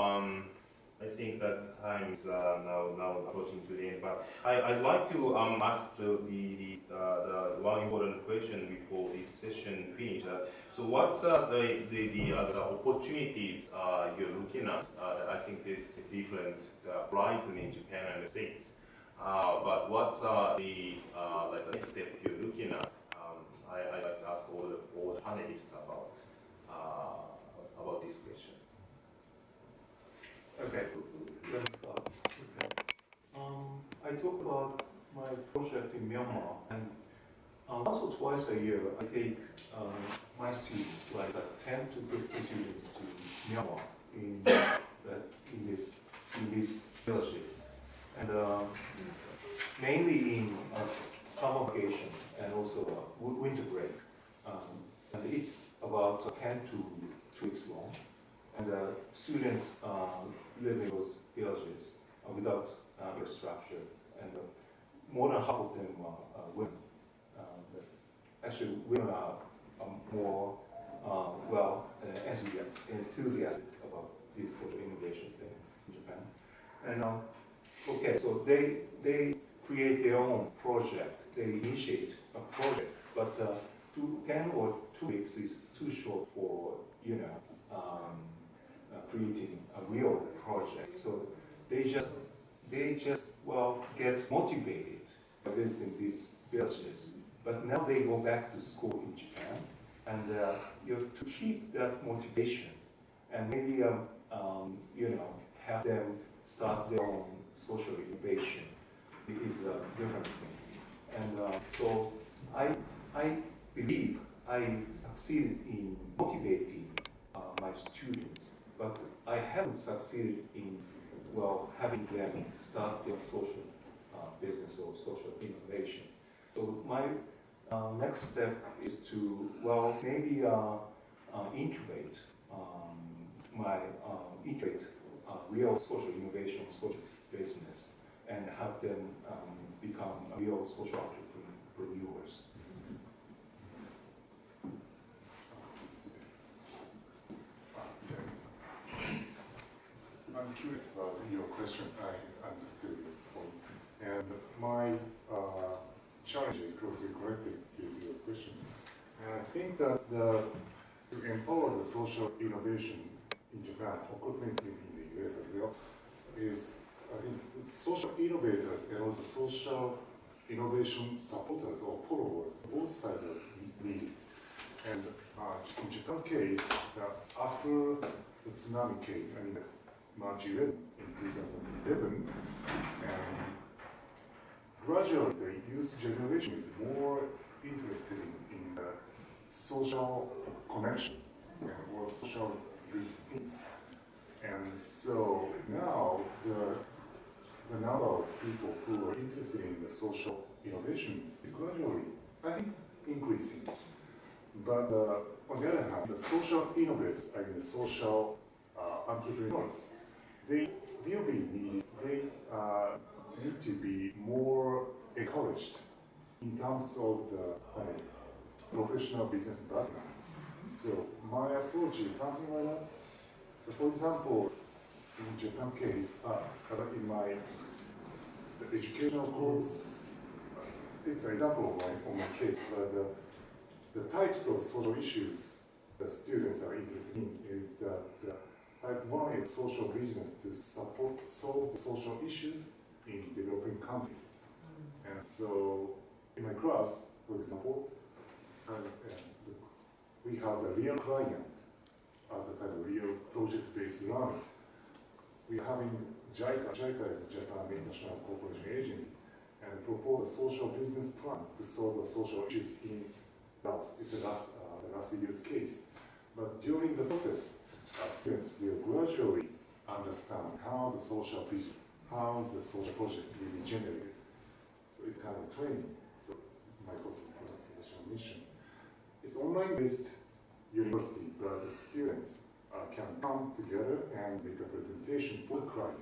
I think that time is now approaching to the end, but I'd like to ask the one important question before this session finishes. So what's the opportunities you're looking at? I think there's different horizon in Japan and the States. But what's the next step you're looking at? I'd like to ask all the panelists about this question. Okay, let me start. Okay. I talk about my project in Myanmar, and once or twice a year I take my students, like 10 to 50 students, to Myanmar in these villages, and mainly in summer vacation and also winter break. And it's about 10 to 2 weeks long. And students live in those villages without infrastructure, and more than half of them are women. Actually, women are more enthusiastic about these sort of innovations in Japan. And okay, so they create their own project. They initiate a project, but 10 or 2 weeks is too short for creating a real project. So they just get motivated by visiting these villages. But now they go back to school in Japan, and to keep that motivation, and maybe have them start their own social innovation is a different thing. And so I believe I succeeded in motivating my students, but I haven't succeeded in having them start their social business or social innovation. So my next step is to maybe incubate real social innovation, social business, and have them become real social entrepreneurs. I'm curious about your question. I understood your point. And my challenge is closely connected with your question. And I think that to empower the social innovation in Japan, or could maybe in the US as well, is I think social innovators and also social innovation supporters or followers, both sides are needed. And in Japan's case, after the tsunami came, March 11 in 2011, and gradually the youth generation is more interested in social connection and or social good things. And so now the number of people who are interested in the social innovation is gradually, I think, increasing. But on the other hand, the social innovators, I mean the social entrepreneurs, they will be needed. They need to be more encouraged in terms of the professional business background. So my approach is something like that. For example, in Japan's case, in my the educational course, it's an example of my case, but the types of social issues the students are interested in is type 1 is social business to solve the social issues in developing countries. And so in my class, for example, we have the real client as a kind of real project-based learning. We are having JICA is Japan International Cooperation Agency, and propose a social business plan to solve the social issues in Laos. It's the last year's case. But during the process, students will gradually understand how the social business, how the social project will be generated. So it's kind of training. So my course is professional mission. It's online-based university, but the students can come together and make a presentation for the client.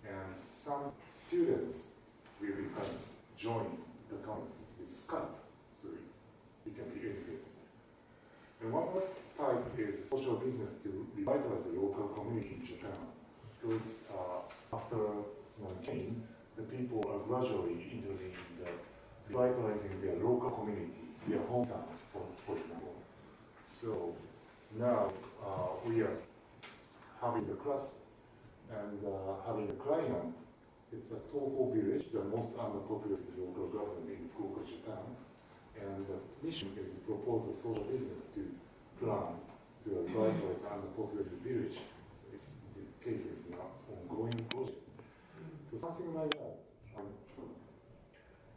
And some students will be kind of join the conference with Skype, so it can be educated. And one more type is social business to revitalize the local community in Japan. Because after tsunami came, the people are gradually interested in revitalizing their local community, their hometown, for example. So now we are having the class and having a client. It's a Toho village, the most underpopulated local government in Fukuoka, Japan. And the mission is to propose a social business to plan to revitalize underpopulated village. So the case is an ongoing project. So something like that.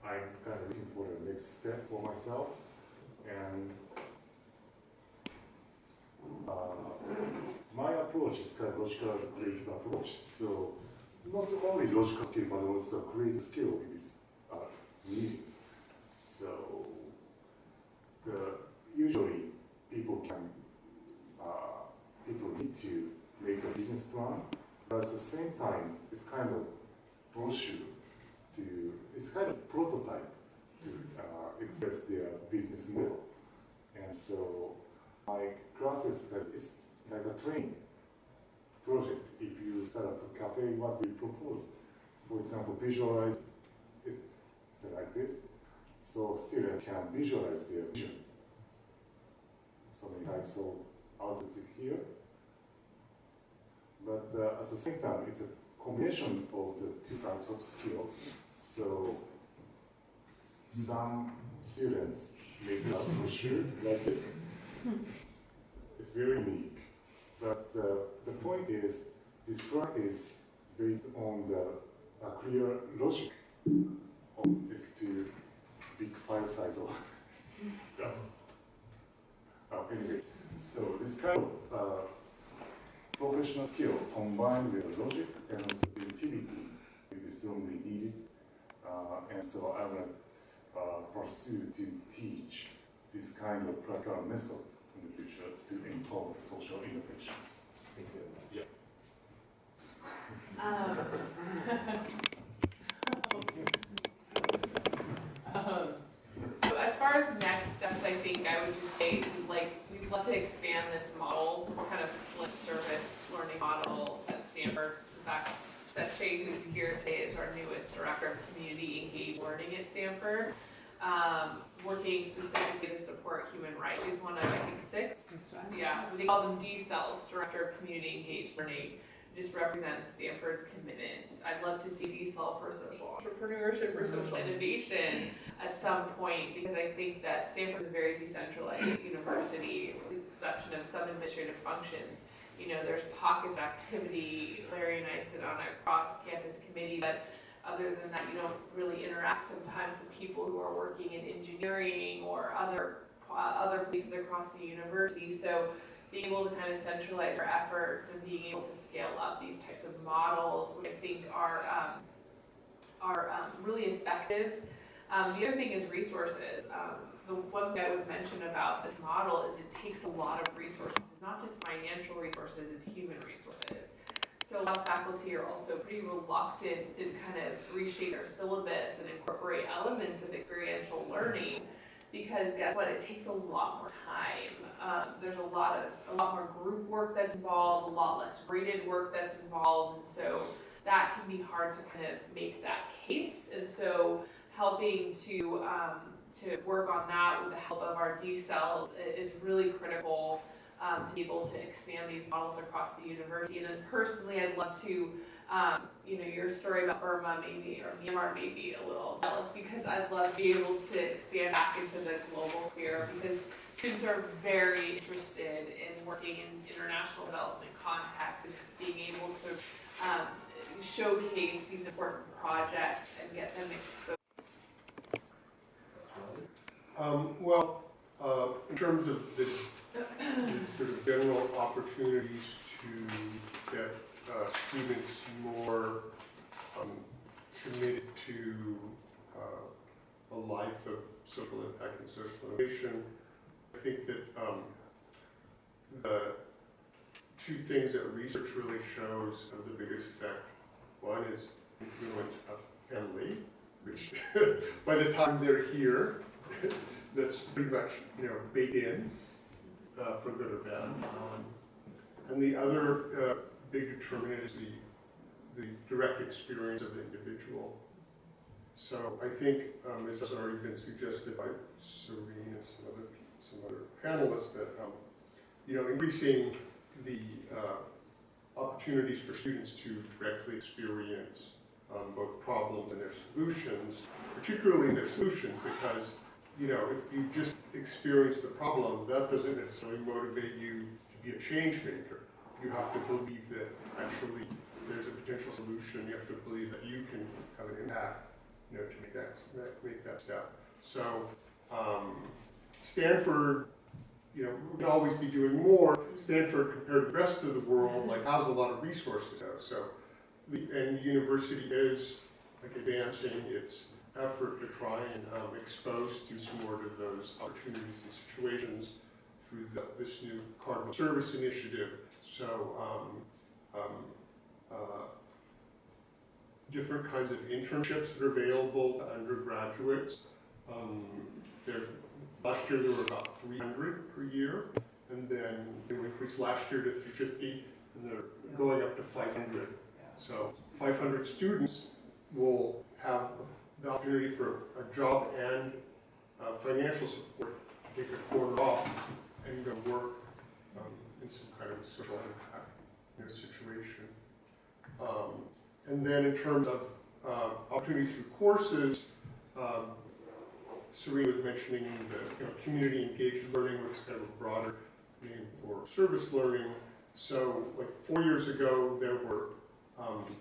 I'm kind of looking for the next step for myself. And my approach is kind of logical creative approach. So not only logical skill, but also creative skill is needed. So usually people need to make a business plan, but at the same time, it's kind of brochure it's kind of prototype to express their business model. And so my classes, it's like a training project. If you set up a cafe, what do you propose? For example, visualize, it's like this. So students can visualize their vision. So many types of outputs is here. But at the same time, it's a combination of the two types of skill. So some students make a brochure like this. It's very unique. But the point is, this plan is based on the clear logic of this two big file size of stuff. Anyway, so this kind of professional skill combined with logic and also creativity is strongly needed. And so I will pursue to teach this kind of practical method in the future to empower social innovation. Thank you very much. So as far as next steps, I think I would just say we'd love to expand this model, this kind of flip service learning model at Stanford. In fact, Seth, who's here today, is our newest director of community engaged learning at Stanford, working specifically to support human rights. He's one of, I think, 6. Yeah, they call them D-Cells, Director of Community Engaged Learning. Just represents Stanford's commitment. I'd love to see D-Cell for social entrepreneurship, for social innovation at some point, because I think that Stanford is a very decentralized university, with the exception of some administrative functions. You know, there's pockets of activity. Larry and I sit on a cross-campus committee, but other than that, you don't really interact sometimes with people who are working in engineering or other places across the university. So being able to kind of centralize our efforts and being able to scale up these types of models, which I think are really effective. The other thing is resources. The one thing I would mention about this model is it takes a lot of resources. It's not just financial resources, it's human resources. So a lot of faculty are also pretty reluctant to kind of reshape their syllabus and incorporate elements of experiential learning, because guess what, it takes a lot more time. There's a lot more group work that's involved, a lot less graded work that's involved, and so that can be hard to kind of make that case. And so helping to work on that with the help of our D-cells is really critical to be able to expand these models across the university. And then personally, I'd love to, your story about Burma maybe, or Myanmar made me a little jealous, because I'd love to be able to expand back into the global sphere, because students are very interested in working in international development contexts, being able to showcase these important projects and get them exposed. In terms of the sort of general opportunities to get students more committed to a life of social impact and social innovation, I think that the two things that research really shows have the biggest effect. One is influence of family, which by the time they're here, that's pretty much baked in, for good or bad. And the other big determinant is the direct experience of the individual. So I think, as has already been suggested by Serene and some other panelists, that increasing the opportunities for students to directly experience both problems and their solutions, particularly their solutions, because if you just experience the problem, that doesn't necessarily motivate you to be a change maker. You have to believe that actually there's a potential solution. You have to believe that you can have an impact, to make that step. So Stanford, we can always be doing more. Stanford, compared to the rest of the world, has a lot of resources. So, and the university is advancing its effort to try and expose students more to those opportunities and situations through this new Cardinal Service Initiative. So different kinds of internships that are available to undergraduates. Last year there were about 300 per year, and then they increased last year to 350, and they're going up to 500. So 500 students will have the opportunity for a job and financial support to take a quarter off and go work in some kind of social impact situation. And then in terms of opportunities through courses, Serena was mentioning the community engaged learning, which is kind of a broader name for service learning. So 4 years ago, there were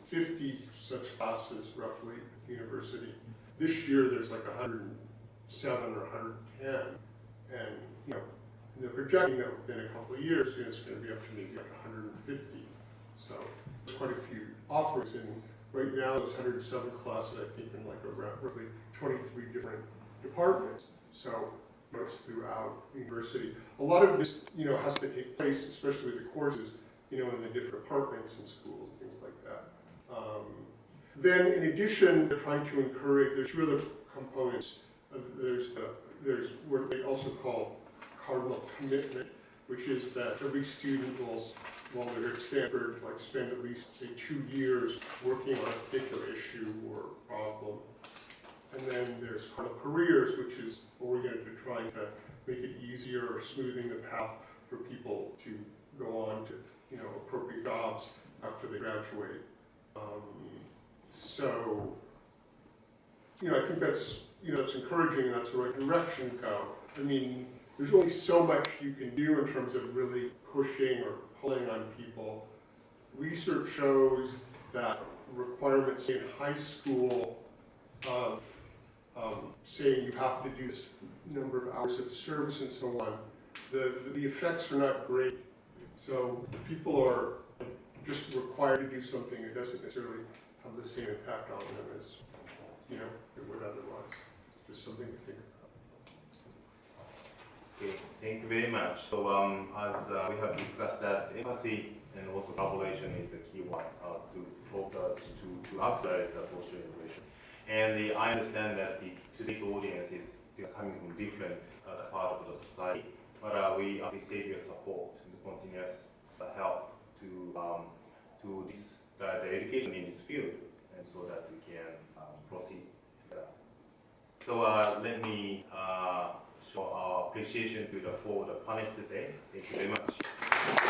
50 such classes roughly at the university. This year there's 107 or 110, and they're projecting that within a couple of years it's going to be up to maybe 150. So there's quite a few offerings, and right now those 107 classes I think in around roughly 23 different departments. So it's throughout the university. A lot of this has to take place, especially with the courses, in the different departments and schools and things like that. Then, in addition, they're trying to encourage. There's two other components. There's what they also call cardinal commitment, which is that every student will, while they're at Stanford, spend at least say 2 years working on a particular issue or problem. And then there's cardinal careers, which is oriented to trying to make it easier or smoothing the path for people to go on to appropriate jobs after they graduate. So I think that's that's encouraging, and that's the right direction to go. I mean, there's only so much you can do in terms of really pushing or pulling on people. Research shows that requirements in high school of saying you have to do this number of hours of service and so on, the effects are not great So if people are just required to do something, it doesn't necessarily have the same impact on them as, you know, it would otherwise. Just something to think about. Okay, thank you very much. So as we have discussed that empathy and also collaboration is the key one to accelerate the social innovation. And I understand that today's audience is coming from different part of the society, but we appreciate your support and continuous help to the education in this field, and so that we can proceed. So let me show our appreciation for the panelists today. Thank you very much.